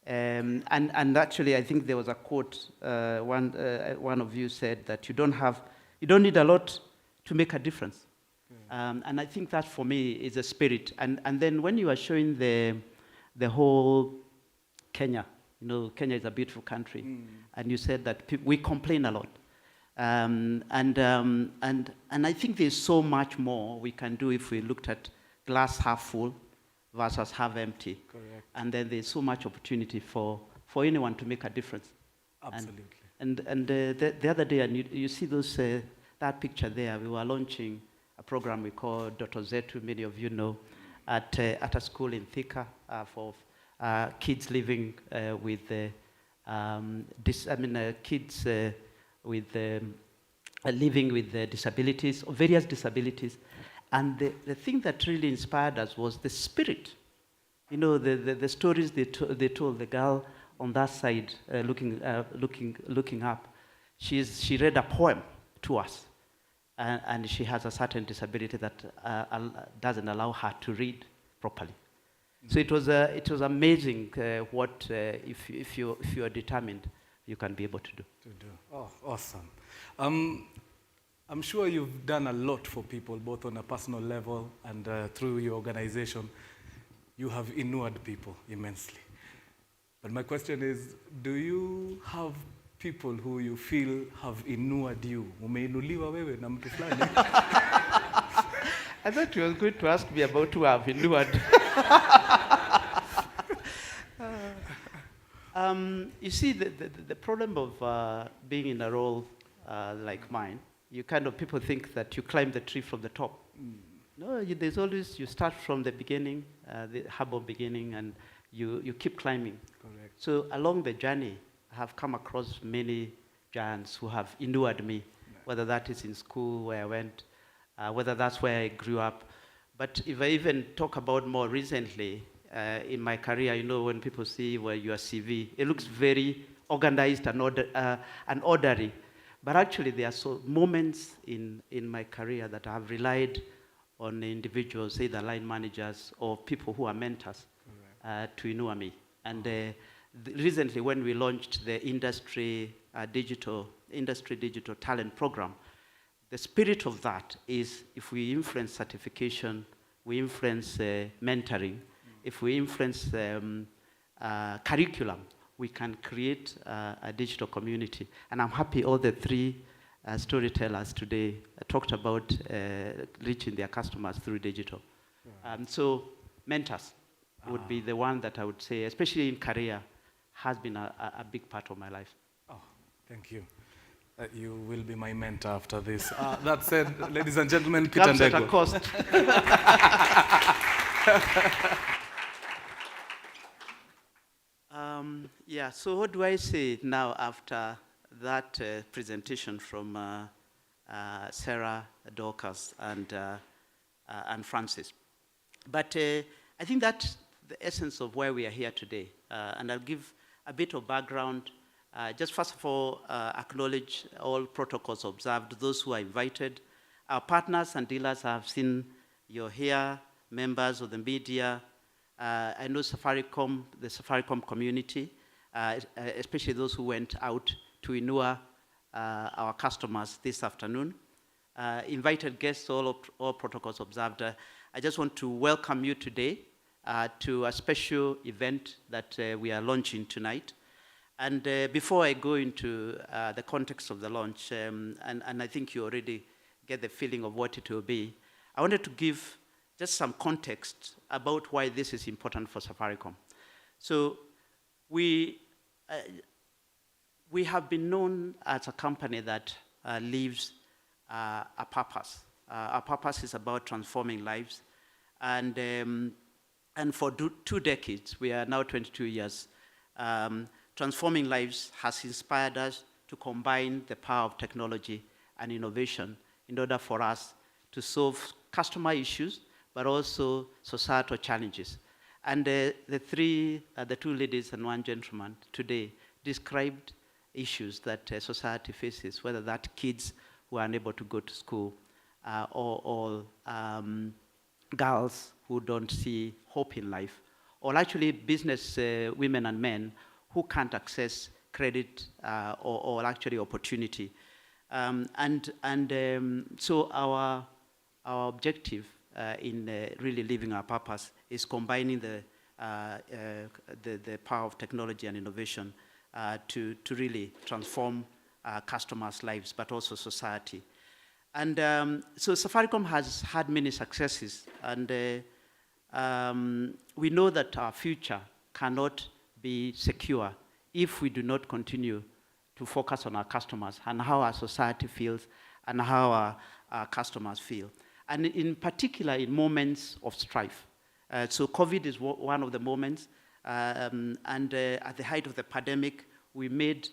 And actually, I think there was a quote, one of you said that you don't need a lot to make a difference. And I think that for me is a spirit. And then when you are showing the whole Kenya, you know, Kenya is a beautiful country, and you said that we complain a lot. And I think there's so much more we can do if we looked at glass half full versus half empty. Correct. And then there's so much opportunity for anyone to make a difference. Absolutely. And the other day, and you see that picture there, we were launching a program we call Dr. Zetu, many of you know, at a school in Thika for kids living with kids with living with disabilities, or various disabilities. And the thing that really inspired us was the spirit. You know, the stories they told. The girl on that side looking up, she read a poem to us, and she has a certain disability that doesn't allow her to read properly. So it was amazing what if you are determined, you can be able to do. Oh, awesome. I'm sure you've done a lot for people, both on a personal level and through your organization. You have inured people immensely. But my question is, do you have people who you feel have inured you? Umeinuliwa wewe na mtu fulani? I thought you were going to ask me about who I've inured. You see, the problem of being in a role like mine, people think that you climb the tree from the top. No, there's always, you start from the beginning, the humble beginning, and you keep climbing. Correct. So along the journey, I have come across many giants who have inured me, whether that is in school where I went, whether that's where I grew up. But if I even talk about more recently, in my career, you know, when people see your CV, it looks very organized and orderly. But actually, there are moments in my career that I have relied on individuals, either line managers or people who are mentors, to inure me. And recently, when we launched the industry digital talent program, the spirit of that is if we influence certification, we influence mentoring, if we influence curriculum, we can create a digital community. And I'm happy all the three storytellers today talked about reaching their customers through digital. So mentors would be the one that I would say, especially in career, has been a big part of my life. Oh, thank you. You will be my mentor after this. That said, ladies and gentlemen, Peter Comes at a cost. Yeah, so what do I say now after that presentation from Sarah, Dorcas, and Francis? But I think that's the essence of why we are here today. And I'll give a bit of background. Just first of all, acknowledge all protocols observed, those who are invited. Our partners and dealers, I've seen you're here, members of the media. I know Safaricom, the Safaricom community, especially those who went out to Tuinuane, our customers this afternoon. Invited guests, all protocols observed. I just want to welcome you today to a special event that we are launching tonight. And before I go into the context of the launch, and I think you already get the feeling of what it will be, I wanted to give just some context about why this is important for Safaricom. So we have been known as a company that lives a purpose. Our purpose is about transforming lives. And for 2 decades, we are now 22 years, transforming lives has inspired us to combine the power of technology and innovation in order for us to solve customer issues, but also societal challenges. And the two ladies and one gentleman today described issues that society faces, whether that kids who are unable to go to school, or girls who don't see hope in life, or actually business women and men who can't access credit or actually opportunity. So our objective in really living our purpose is combining the power of technology and innovation to really transform customers' lives, but also society. And so Safaricom has had many successes, and we know that our future cannot be secure if we do not continue to focus on our customers and how our society feels and how our customers feel. And in particular, in moments of strife. So COVID is one of the moments, and at the height of the pandemic, we made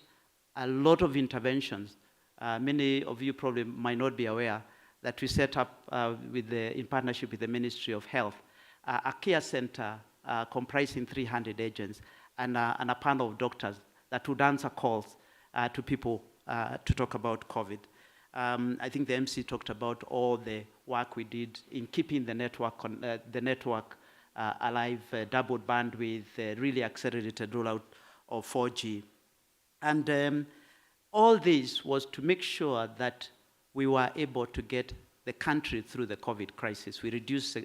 a lot of interventions. Many of you probably might not be aware that we set up in partnership with the Ministry of Health, a care center comprising 300 agents and a panel of doctors that would answer calls to people to talk about COVID. I think the MC talked about all the work we did in keeping the network alive, doubled bandwidth, really accelerated rollout of 4G. And all this was to make sure that we were able to get the country through the COVID crisis. We reduced,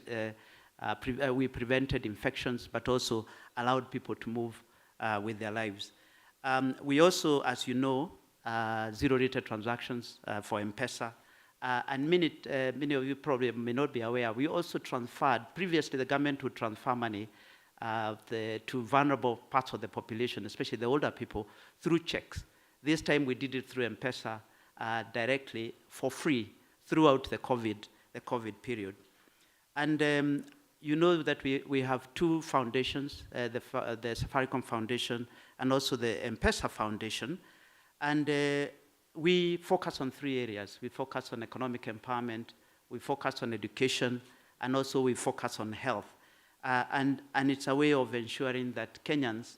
we prevented infections, but also allowed people to move with their lives. We also, as you know, zero-rated transactions for M-Pesa. And many of you probably may not be aware, we also transferred, previously the government would transfer money to vulnerable parts of the population, especially the older people, through checks. This time we did it through M-Pesa directly for free throughout the COVID period. And you know that we have 2 foundations, the Safaricom Foundation and also the M-Pesa Foundation. And we focus on 3 areas. We focus on economic empowerment, we focus on education, and also we focus on health. And it's a way of ensuring that Kenyans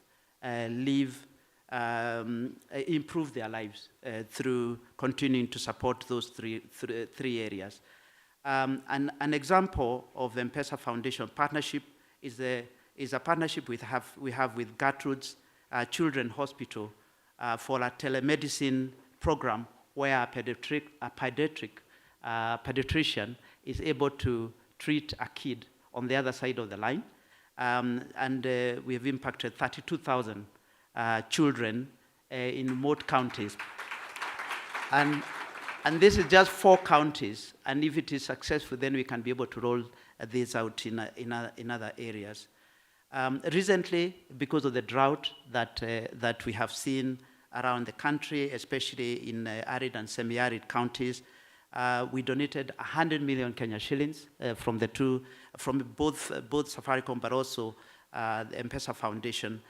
improve their lives through continuing to support those three areas. And an example of the M-Pesa Foundation partnership is a partnership we have with Gertrude's Children's Hospital for a telemedicine program where a pediatrician is able to treat a kid on the other side of the line. And we have impacted 32,000 children in remote counties. And this is just 4 counties, and if it is successful, then we can be able to roll this out in other areas. Recently, because of the drought that we have seen around the country, especially in arid and semi-arid counties, we donated 100 million Kenya shillings from both Safaricom, but also the M-Pesa Foundation.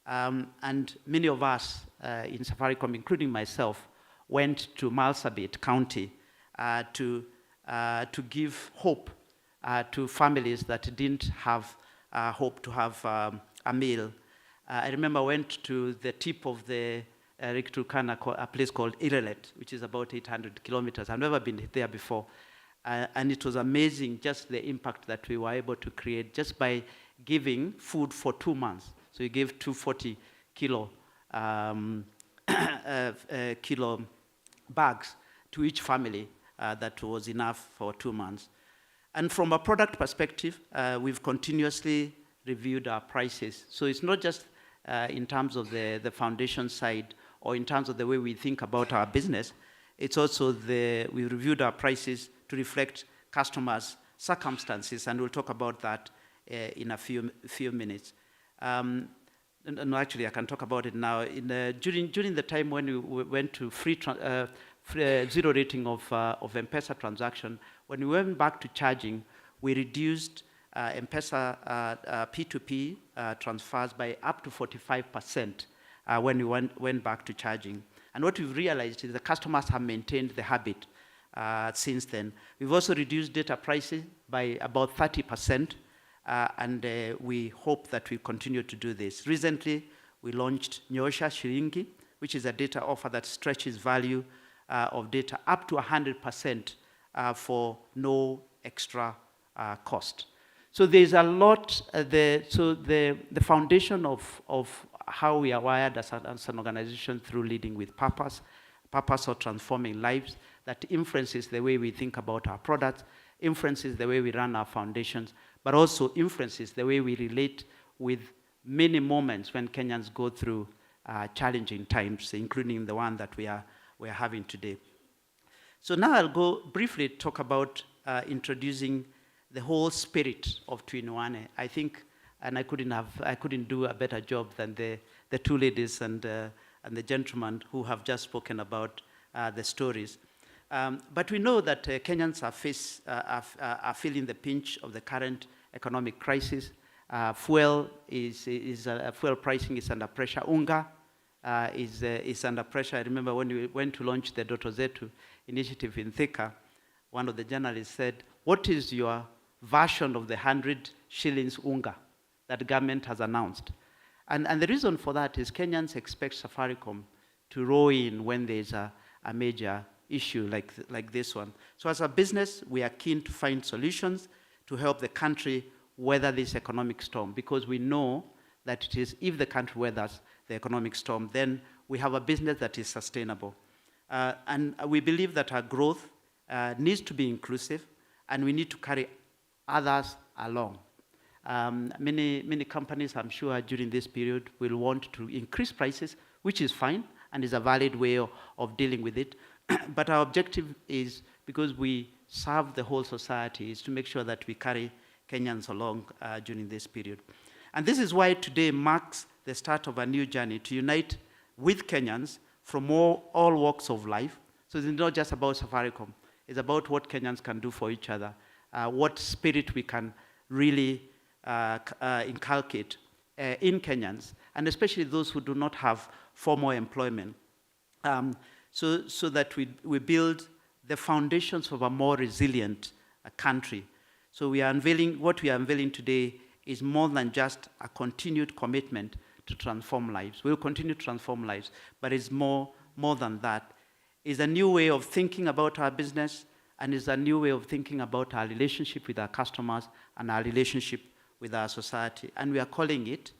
And many of us in Safaricom, including myself, went to Marsabit County to give hope to families that didn't have hope to have a meal. I remember I went to the tip of the Lake Turkana, a place called Irelet, which is about 800 kilometers. I've never been there before. And it was amazing just the impact that we were able to create just by giving food for 2 months. So we gave 240 kilo bags to each family. That was enough for 2 months. And from a product perspective, we've continuously reviewed our prices. So it's not just in terms of the foundation side or in terms of the way we think about our business. It's also we reviewed our prices to reflect customers' circumstances, and we'll talk about that in a few minutes. No, actually, I can talk about it now. During the time when we went to zero rating of M-Pesa transaction, when we went back to charging, we reduced M-Pesa P2P transfers by up to 45% when we went back to charging. And what we've realized is the customers have maintained the habit since then. We've also reduced data prices by about 30%, and we hope that we continue to do this. Recently, we launched Nyosha Shiringi, which is a data offer that stretches value of data up to 100% for no extra cost. So there's a lot, the foundation of how we are wired as an organization through leading with purpose or transforming lives, that influences the way we think about our products, influences the way we run our foundations, but also influences the way we relate with many moments when Kenyans go through challenging times, including the one that we are having today. So now I'll go briefly talk about introducing the whole spirit of Tuinuane. I think, and I couldn't do a better job than the two ladies and the gentleman who have just spoken about the stories. But we know that Kenyans are feeling the pinch of the current economic crisis. Fuel pricing is under pressure. Unga is under pressure. I remember when we went to launch the Doto Zetu initiative in Thika, one of the journalists said, "What is your version of the 100 shillings unga that the government has announced?" And the reason for that is Kenyans expect Safaricom to row in when there's a major issue like this one. So as a business, we are keen to find solutions to help the country weather this economic storm, because we know that it is, if the country weathers the economic storm, then we have a business that is sustainable. And we believe that our growth needs to be inclusive, and we need to carry others along. Many companies, I'm sure, during this period will want to increase prices, which is fine and is a valid way of dealing with it. But our objective is, because we serve the whole society, is to make sure that we carry Kenyans along during this period. And this is why today marks the start of a new journey to unite with Kenyans from all walks of life. So it's not just about Safaricom. It's about what Kenyans can do for each other, what spirit we can really inculcate in Kenyans, and especially those who do not have formal employment, so that we build the foundations of a more resilient country. So what we are unveiling today is more than just a continued commitment to transform lives. We'll continue to transform lives, but it's more than that. It's a new way of thinking about our business, and it's a new way of thinking about our relationship with our customers and our relationship with our society. And we are calling it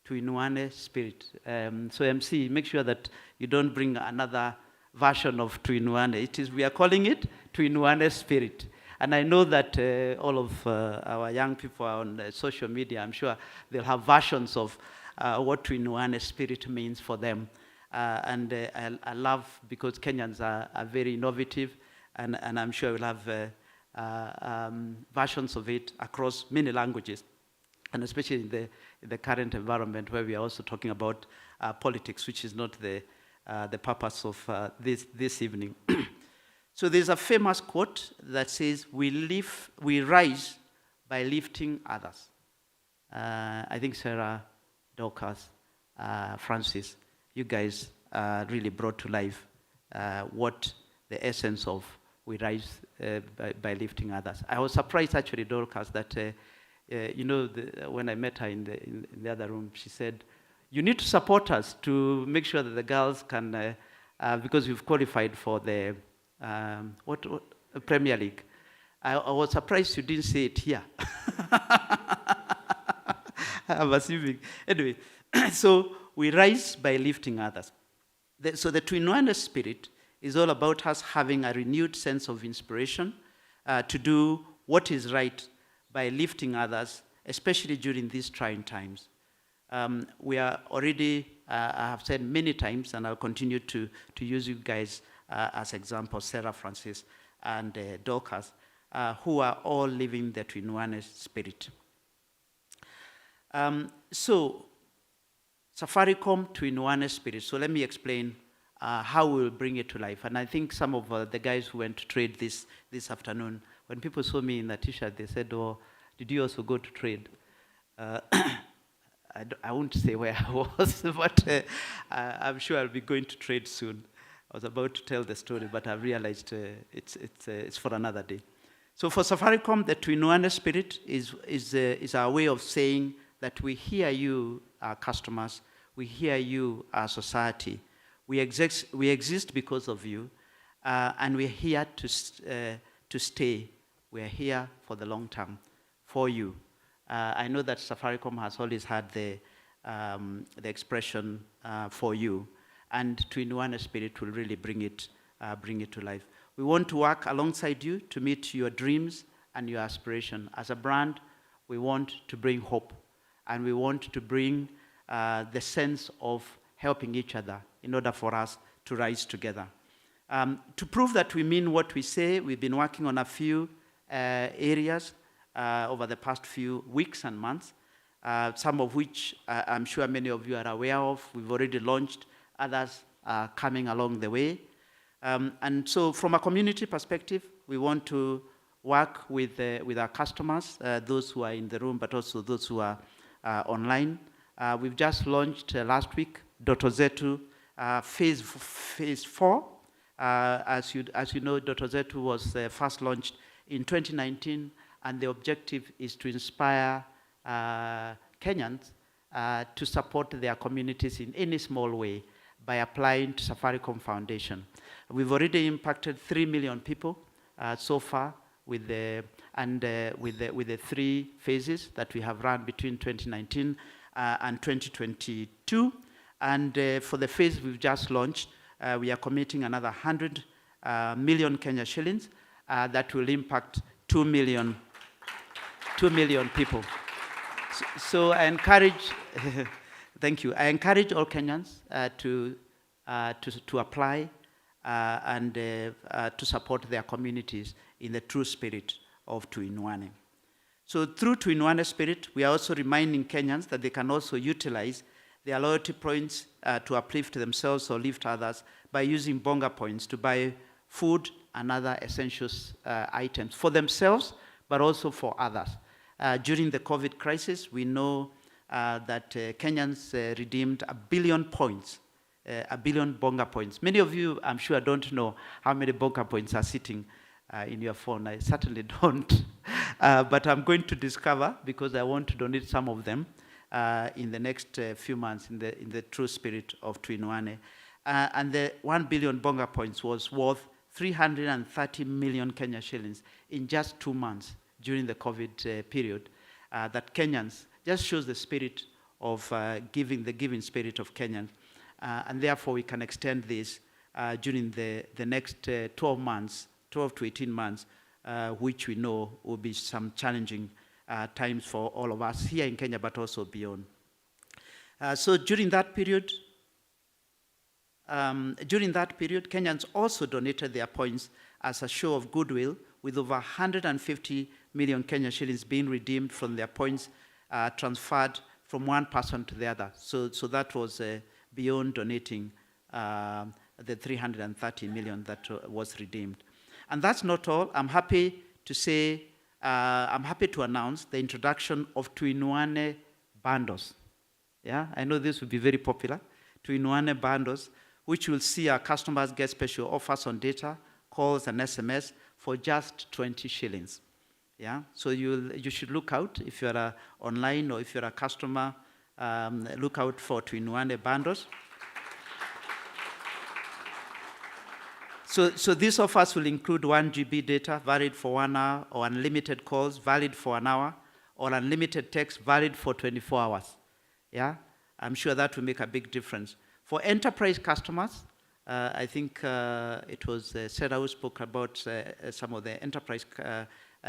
Tuinuane Spirit. So MC, make sure that you don't bring another version of Tuinuane. We are calling it Tuinuane Spirit. And I know that all of our young people are on social media. I'm sure they'll have versions of what Tuinuane Spirit means for them. And I love, because Kenyans are very innovative, and I'm sure we'll have versions of it across many languages, and especially in the current environment where we are also talking about politics, which is not the purpose of this evening. So there's a famous quote that says, we rise by lifting others. I think Sarah Dorcas Francis, you guys really brought to life what the essence of we rise by lifting others. I was surprised actually, Dorcas, that when I met her in the other room, she said, "You need to support us to make sure that the girls can, because we've qualified for the Premier League." I was surprised you didn't say it here. I'm assuming. Anyway, so we rise by lifting others. So the Tuinuane spirit is all about us having a renewed sense of inspiration to do what is right by lifting others, especially during these trying times. We are already, I have said many times, and I'll continue to use you guys as examples, Sarah, Francis, and Dorcas, who are all living the Tuinuane spirit. So, Safaricom Tuinuane spirit. So let me explain how we will bring it to life. And I think some of the guys who went to trade this afternoon, when people saw me in that t-shirt, they said, "Oh, did you also go to trade?" I won't say where I was, but I'm sure I'll be going to trade soon. I was about to tell the story, but I realized it's for another day. So for Safaricom, the Tuinuane spirit is our way of saying that we hear you, our customers, we hear you, our society. We exist because of you, and we're here to stay. We're here for the long term, for you. I know that Safaricom has always had the expression for you, and Tuinuane spirit will really bring it to life. We want to work alongside you to meet your dreams and your aspiration. As a brand, we want to bring hope, and we want to bring the sense of helping each other in order for us to rise together. To prove that we mean what we say, we've been working on a few areas over the past few weeks and months, some of which I'm sure many of you are aware of. We've already launched, others are coming along the way. And so from a community perspective, we want to work with our customers, those who are in the room, but also those who are online. We've just launched last week, Doto Zetu phase 4. As you know, Doto Zetu was first launched in 2019, and the objective is to inspire Kenyans to support their communities in any small way by applying to Safaricom Foundation. We've already impacted 3 million people so far with the 3 phases that we have run between 2019 and 2022. And for the phase we've just launched, we are committing another 100 million Kenya shillings that will impact 2 million people. So I encourage, thank you. I encourage all Kenyans to apply and to support their communities in the true spirit of Tuinuane. So through Tuinuane spirit, we are also reminding Kenyans that they can also utilize their loyalty points to uplift themselves or lift others by using bonga points to buy food and other essential items for themselves, but also for others. During the COVID crisis, we know that Kenyans redeemed 1 billion points, 1 billion bonga points. Many of you, I'm sure, don't know how many bonga points are sitting in your phone. I certainly don't. But I'm going to discover, because I want to donate some of them in the next few months in the true spirit of Tuinuane. And the 1 billion bonga points was worth 330 million Kenya shillings in just 2 months during the COVID period. That Kenyans just shows the spirit of giving, the giving spirit of Kenyans. And therefore we can extend this during the next 12 months, 12 to 18 months, which we know will be some challenging times for all of us here in Kenya, but also beyond. So during that period, Kenyans also donated their points as a show of goodwill, with over 150 million Kenya shillings being redeemed from their points transferred from one person to the other. So that was beyond donating the 330 million that was redeemed. And that's not all. I'm happy to announce the introduction of Tuinuane bundles. Yeah, I know this will be very popular. Tuinuane bundles, which will see our customers get special offers on data, calls, and SMS for just 20 shillings. Yeah, so you should look out if you're online or if you're a customer. Look out for Tuinuane bundles. So these offers will include 1 GB data valid for 1 hour, or unlimited calls valid for an hour, or unlimited text valid for 24 hours. Yeah, I'm sure that will make a big difference. For enterprise customers, I think it was Sarah who spoke about some of the enterprise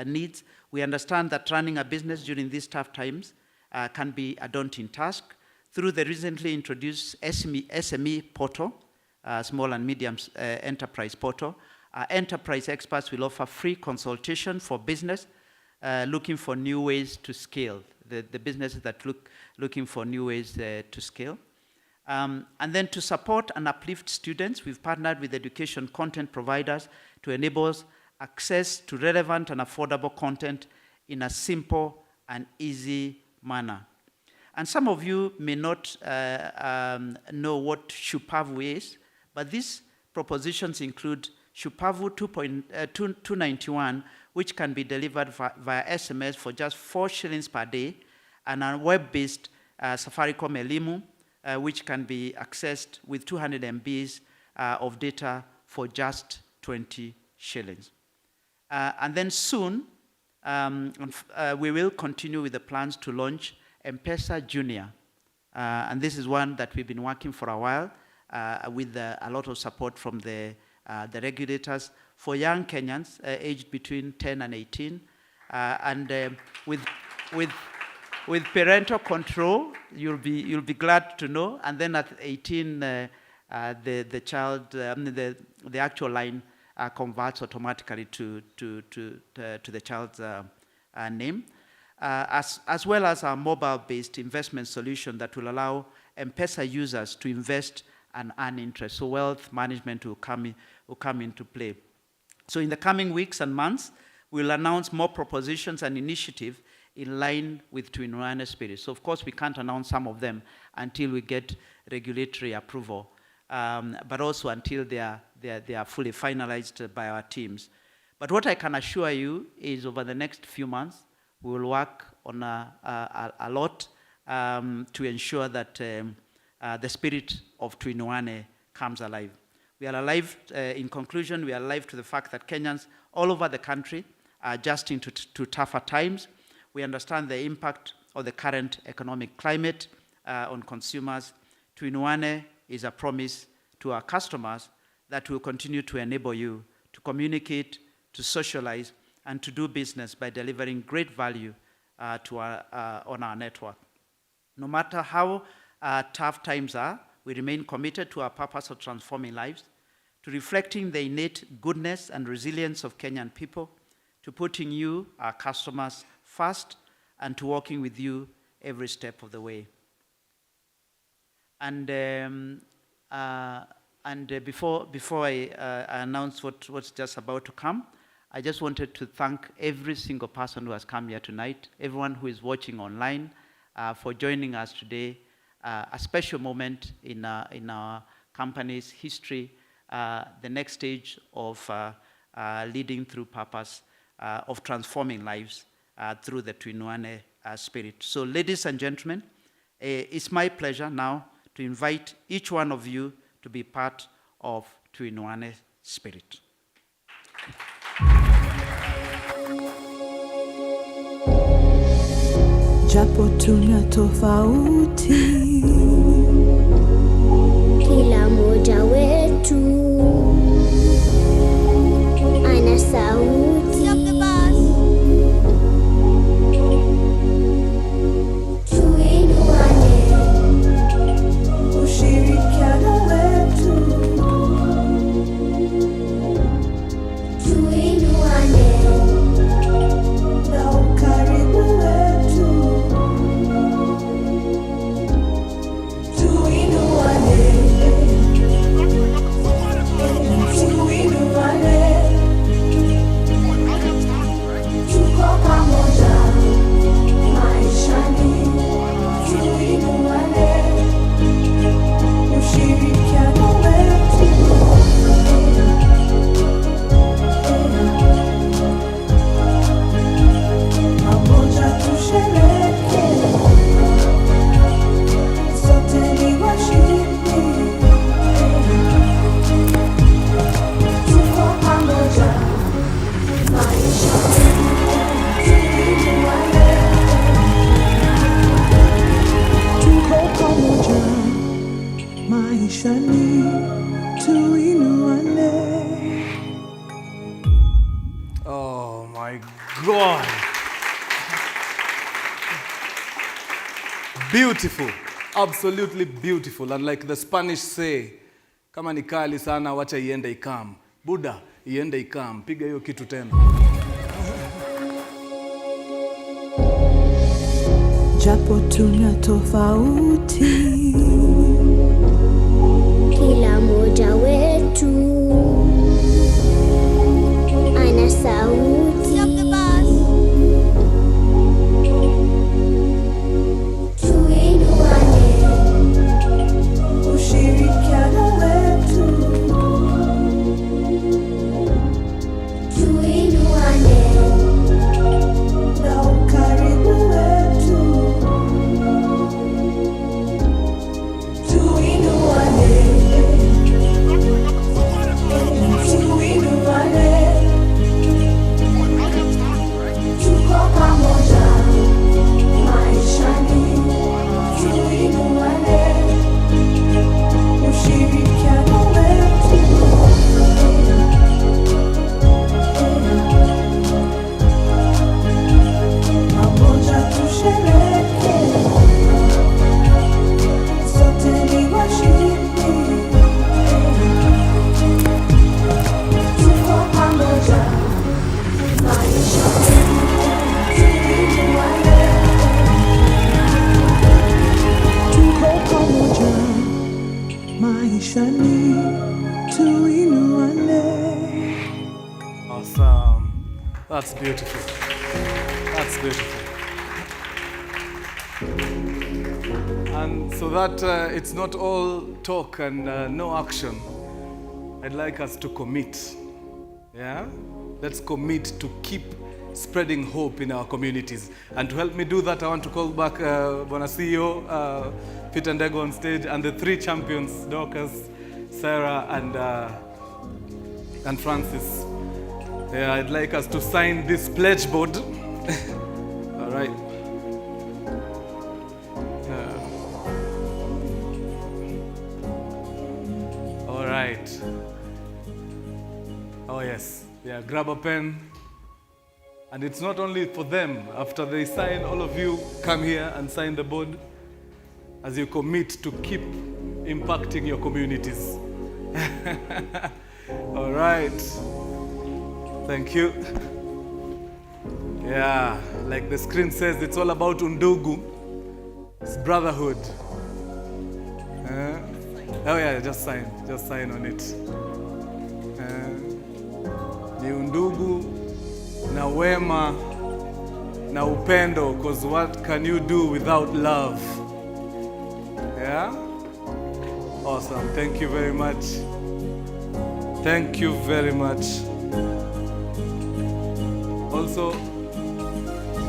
needs. We understand that running a business during these tough times can be a daunting task. Through the recently introduced SME portal, small and medium enterprise portal, enterprise experts will offer free consultation for business looking for new ways to scale, the businesses that looking for new ways to scale. And then to support and uplift students, we've partnered with education content providers to enable access to relevant and affordable content in a simple and easy manner. And some of you may not know what Shupavu is, but these propositions include Shupavu 291, which can be delivered via SMS for just 4 shillings per day, and a web-based Safaricom Elimu, which can be accessed with 200 MBs of data for just 20 shillings. And then soon, we will continue with the plans to launch M-Pesa Junior. And this is one that we've been working for a while with a lot of support from the regulators for young Kenyans aged between 10 and 18. And with parental control, you'll be glad to know. And then at 18, the actual line converts automatically to the child's name, as well as our mobile-based investment solution that will allow M-Pesa users to invest and earn interest. So wealth management will come into play. So in the coming weeks and months, we'll announce more propositions and initiatives in line with Tuinuane spirit. So of course, we can't announce some of them until we get regulatory approval, but also until they are fully finalized by our teams. But what I can assure you is over the next few months, we will work on a lot to ensure that the spirit of Tuinuane comes alive. We are alive, in conclusion, we are alive to the fact that Kenyans all over the country are adjusting to tougher times. We understand the impact of the current economic climate on consumers. Tuinuane is a promise to our customers that will continue to enable you to communicate, to socialize, and to do business by delivering great value on our network. No matter how tough times are, we remain committed to our purpose of transforming lives, to reflecting the innate goodness and resilience of Kenyan people, to putting you, our customers, first, and to working with you every step of the way. And before I announce what's just about to come, I just wanted to thank every single person who has come here tonight, everyone who is watching online, for joining us today. A special moment in our company's history, the next stage of leading through purpose, of transforming lives through the Tuinuane spirit. So ladies and gentlemen, it's my pleasure now to invite each one of you to be part of Tuinuane spirit. Japo tuna tofauti, kila moja wetu ana sauti. Tuinuane, ushirikiano wetu. Tuinuane, na ukaribu wetu. maishani tuinuane. Oh my God. Beautiful. Absolutely beautiful. And like the Spanish say, kama ni kali sana wacha iende ikam. Buddha, iende ikam. Piga hiyo kitu tena. Japo tuna tofauti, Kila moja wetu ana sauti. Tuinuane, ushirikiano wetu. tuinuane, Na ukaribu wetu. Tuinuane. Tuinuane. Tuko pamoja maishani. Tuinuane. Ushirikiano wetu. Pamoja tushereke. Sote ni washindi. Tuko pamoja maishani. Tuinuane. Tuko pamoja maishani. Tuinuane. Awesome. That's beautiful. That's beautiful. And so that it's not all talk and no action, I'd like us to commit. Yeah? Let's commit to keep spreading hope in our communities. And to help me do that, I want to call back Bwana CEO, Peter Ndego on stage, and the three champions, Dorcas, Sarah, and Francis. Yeah, I'd like us to sign this pledge board. All right. All right. Oh yes. Yeah, grab a pen. And it's not only for them. After they sign, all of you come here and sign the board as you commit to keep impacting your communities. All right. Thank you. Yeah, like the screen says, it's all about undugu. It's brotherhood. Oh yeah, just sign on it. Ni undugu na wema na upendo, because what can you do without love? Yeah? Awesome. Thank you very much. Thank you very much. Also,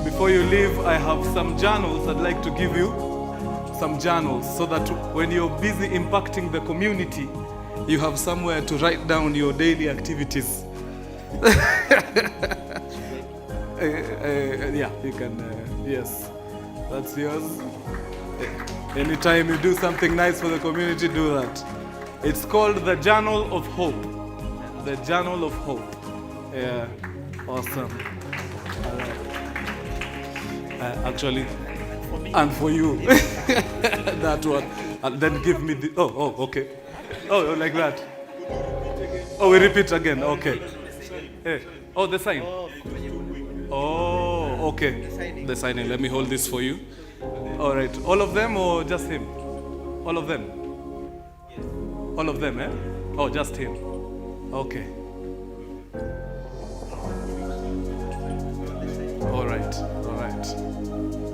before you leave, I have some journals I'd like to give you. Some journals, so that when you're busy impacting the community, you have somewhere to write down your daily activities. Yeah, you can, yes, that's yours. Anytime you do something nice for the community, do that. It's called the Journal of Hope. The Journal of Hope. Yeah, awesome. All right. Actually, and for you, that one. And then give me the, oh, okay. Oh, like that. Oh, we repeat again, okay. Hey. Oh, the sign. Oh, okay. The signing. Let me hold this for you. All right. All of them or just him? All of them? All of them, eh? Oh, just him. Okay. All right. All right.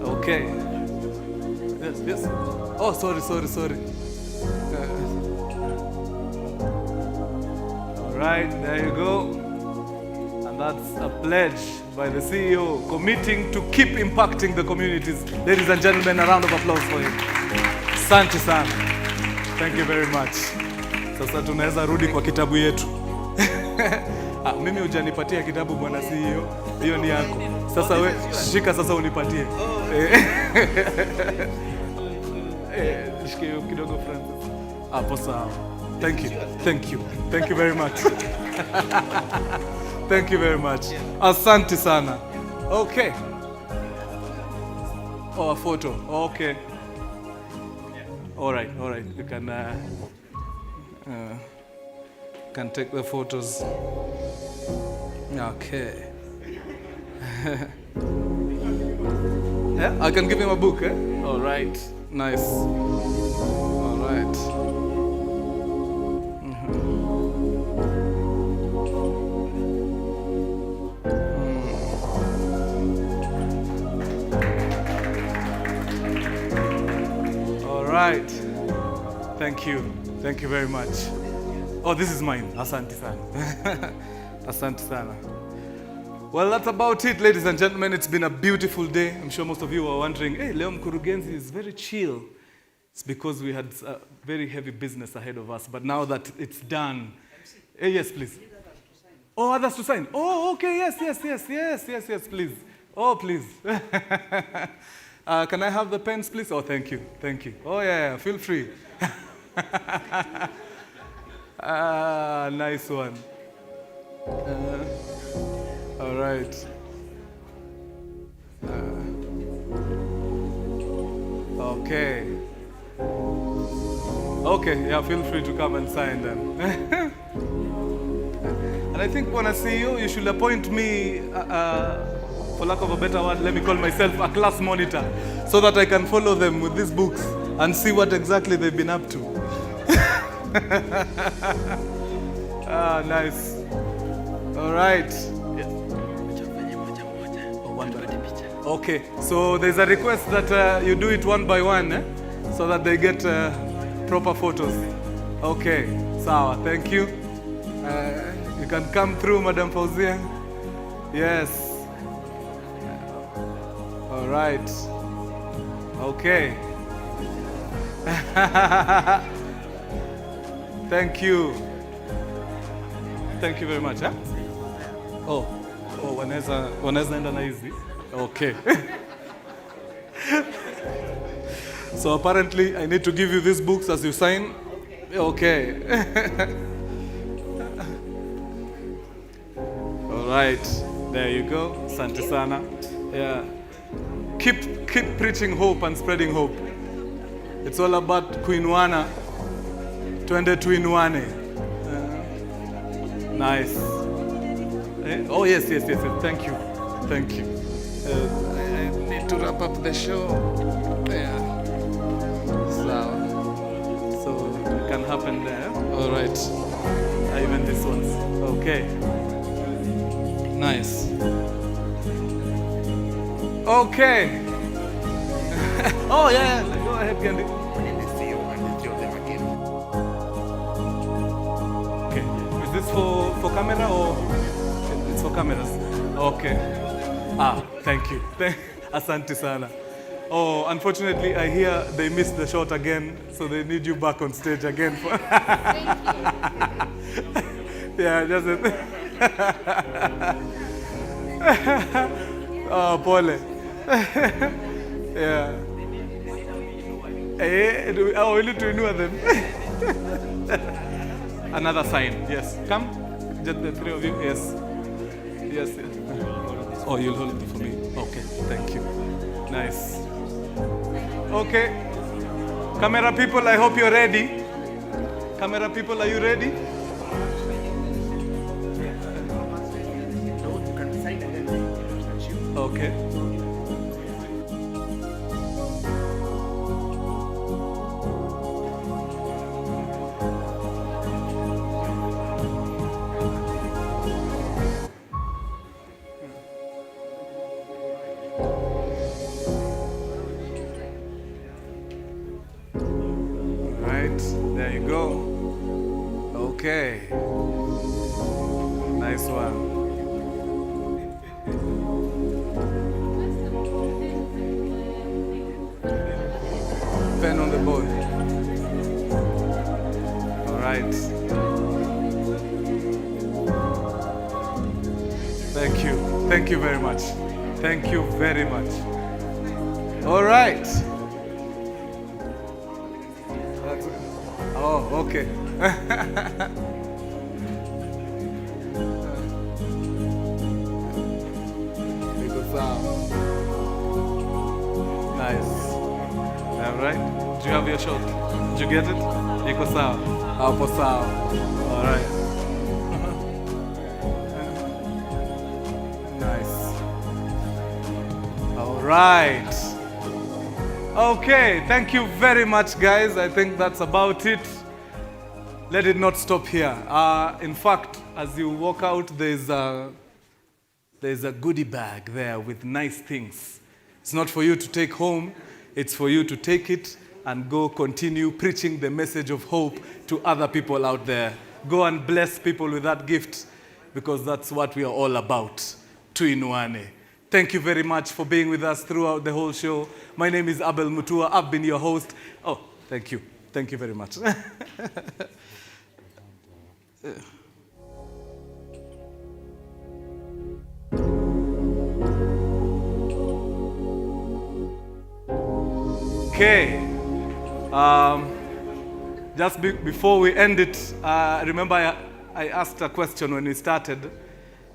Okay. Yes, yes. Oh, sorry. All right, there you go. And that's a pledge by the CEO committing to keep impacting the communities. Ladies and gentlemen, a round of applause for him. Asante sana. Thank you very much. Sasa tunaweza rudi kwa kitabu yetu. Mimi hujanipatia kitabu bwana CEO. Hiyo ni yako. Sasa we shika sasa unipatie. Shike kidogo Francis. Hapo sawa. Thank you. Thank you. Thank you very much. Thank you very much. Asante sana. Okay. Oh, a photo. Okay. All right. You can take the photos. Okay. Yeah, I can give him a book, eh? All right. Nice. All right. All right. Thank you. Thank you very much. Oh, this is mine. Asante sana. Asante sana. Well, that's about it, ladies and gentlemen. It's been a beautiful day. I'm sure most of you are wondering, hey, Leo Mkurugenzi is very chill. It's because we had a very heavy business ahead of us. But now that it's done, hey, yes, please. Oh, others to sign. Oh, okay, yes, please. Oh, please. Can I have the pens, please? Oh, thank you. Oh, yeah, feel free. Nice one. All right. Okay. Okay, yeah, feel free to come and sign them. And I think when I see you, you should appoint me, for lack of a better word, let me call myself a class monitor, so that I can follow them with these books and see what exactly they've been up to. Nice. All right. Okay, so there's a request that you do it one by one, so that they get proper photos. Okay, sawa, thank you. You can come through, Madam Fauzia. Yes. All right. Okay. Thank you. Thank you very much. Huh? Oh, wanaweza enda na hizi. Okay. So apparently I need to give you these books as you sign. Okay. All right. There you go. Asante sana. Yeah. Keep preaching hope and spreading hope. It's all about Tuinuane. Twende Tuinuane. Nice. Oh yes. Thank you. I need to wrap up the show. There. So it can happen there. All right. Even this one's okay. Nice. Okay. Oh yeah. Go ahead, Gandhi. Okay. Is this for camera or it's for cameras? Okay. Thank you. Asante sana. Oh, unfortunately, I hear they missed the shot again, so they need you back on stage again. Thank you. Yeah, just oh, Pole. Yeah. Oh, we need to renew them. Another sign. Yes. Come. Just the three of you. Yes. Oh, you'll hold it for me. Okay. Thank you. Nice. Okay. Camera people, I hope you're ready. Camera people, are you ready? Okay. There you go. Okay. Nice one. Pen on the board. All right. Thank you. Thank you very much. Thank you very much. All right. Oh, okay. Nice. All right. Do you have your shot? Did you get it? Iko sawa. Hapo sawa. All right. Nice. All right. Okay, thank you very much, guys. I think that's about it. Let it not stop here. In fact, as you walk out, there's a goodie bag there with nice things. It's not for you to take home. It's for you to take it and go continue preaching the message of hope to other people out there. Go and bless people with that gift, because that's what we are all about. Tuinuane. Thank you very much for being with us throughout the whole show. My name is Abel Mutua. I've been your host. Oh, thank you. Thank you very much. Okay. Just before we end it, remember I asked a question when we started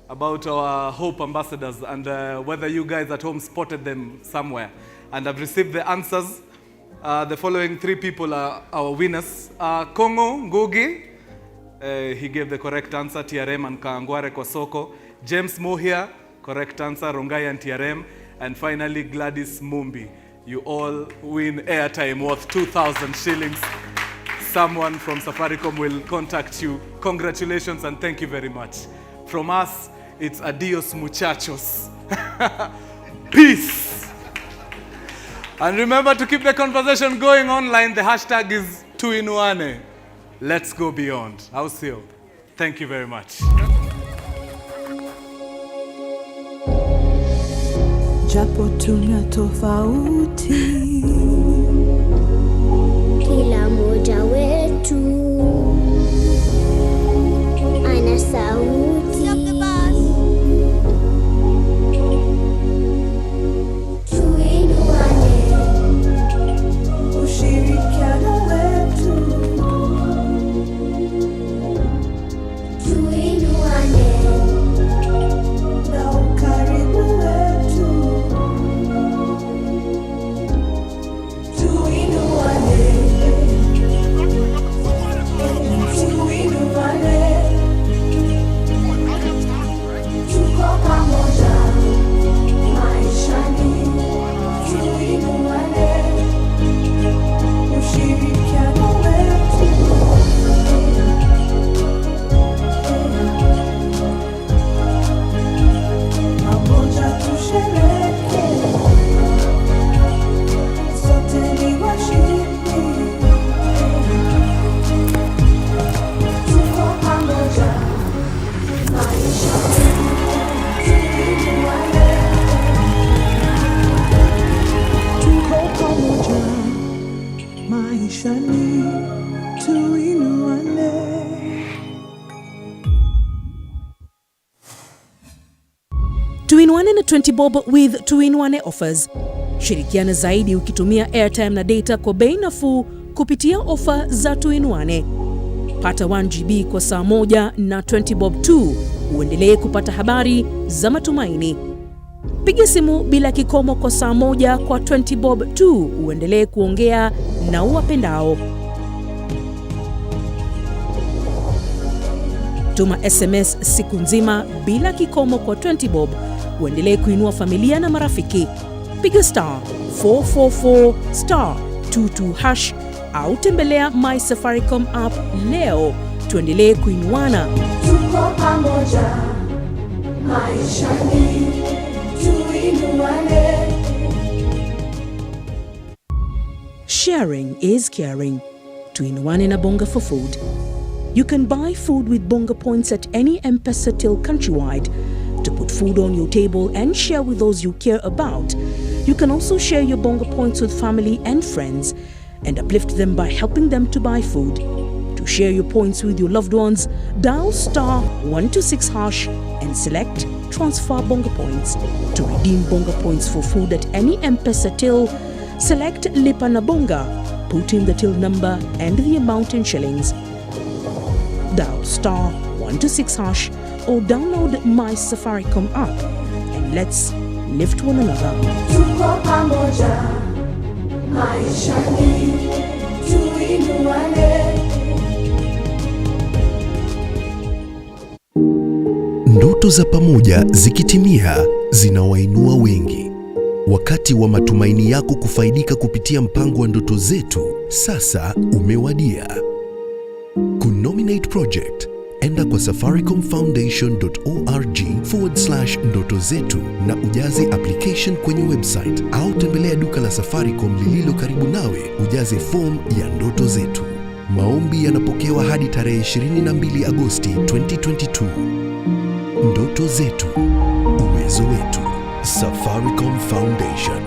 about our Hope Ambassadors and whether you guys at home spotted them somewhere. And I've received the answers. The following 3 people are our winners. Kongo Ngugi, he gave the correct answer, TRM and Kaangware Kosoko. James Mohia, correct answer, Rongai and TRM. And finally, Gladys Mumbi. You all win airtime worth 2,000 shillings. Someone from Safaricom will contact you. Congratulations and thank you very much. From us, it's adios muchachos. Peace. And remember to keep the conversation going online. The hashtag is Tuinuane. Let's go beyond. How's you? Thank you very much. Japo tuna tofauti, kila moja wetu ana sauti. Tuinuane, ushirikiano wetu. Tuinuane, na ukaribu wetu. Tuinuane, tuinuane, tuko pamoja maishani. Tuinuane, ushirikiano wetu. Pamoja tushereke, sote ni washindi. Tuko pamoja maishani. Tuinuane, tuko pamoja maishani. Tuinuane. Tuinuane na 20 bob with Tuinuane offers. Shirikiana zaidi ukitumia airtime na data kwa bei nafuu kupitia ofa za Tuinuane. Pata 1 GB kwa saa moja na 20 bob tu. Uendelee kupata habari za matumaini. Piga simu bila kikomo kwa saa moja kwa 20 bob tu. Uendelee kuongea na uwapendao. Tuma SMS siku nzima bila kikomo kwa 20 bob. Uendelee kuinua familia na marafiki. Piga star 444 star 22 hash au tembelea My Safaricom app leo. Tuendelee kuinuana. Tuko pamoja maishani. Tuinuane. Sharing is caring. Tuinuane na Bonga for food. You can buy food with Bonga points at any M-Pesa till countrywide to put food on your table and share with those you care about. You can also share your Bonga points with family and friends and uplift them by helping them to buy food. To share your points with your loved ones, dial star 126 hash and select transfer Bonga points. To redeem Bonga points for food at any M-Pesa till, select Lipa na Bonga put in the till number and the amount in shillings. Dial star 126 hash or download my Safaricom app and let's lift one another. Tuko pamoja, maishani, tuinuane. Ndoto za pamoja zikitimia zinawainua wengi. Wakati wa matumaini yako kufaidika kupitia mpango wa ndoto zetu sasa umewadia. Kunominate project, enda kwa safaricomfoundation.org/ndoto zetu na ujaze application kwenye website au tembelea duka la Safaricom lililo karibu nawe ujaze form ya ndoto zetu. Maombi yanapokewa hadi tarehe 22 Agosti 2022. Ndoto zetu, uwezo wetu. Safaricom Foundation.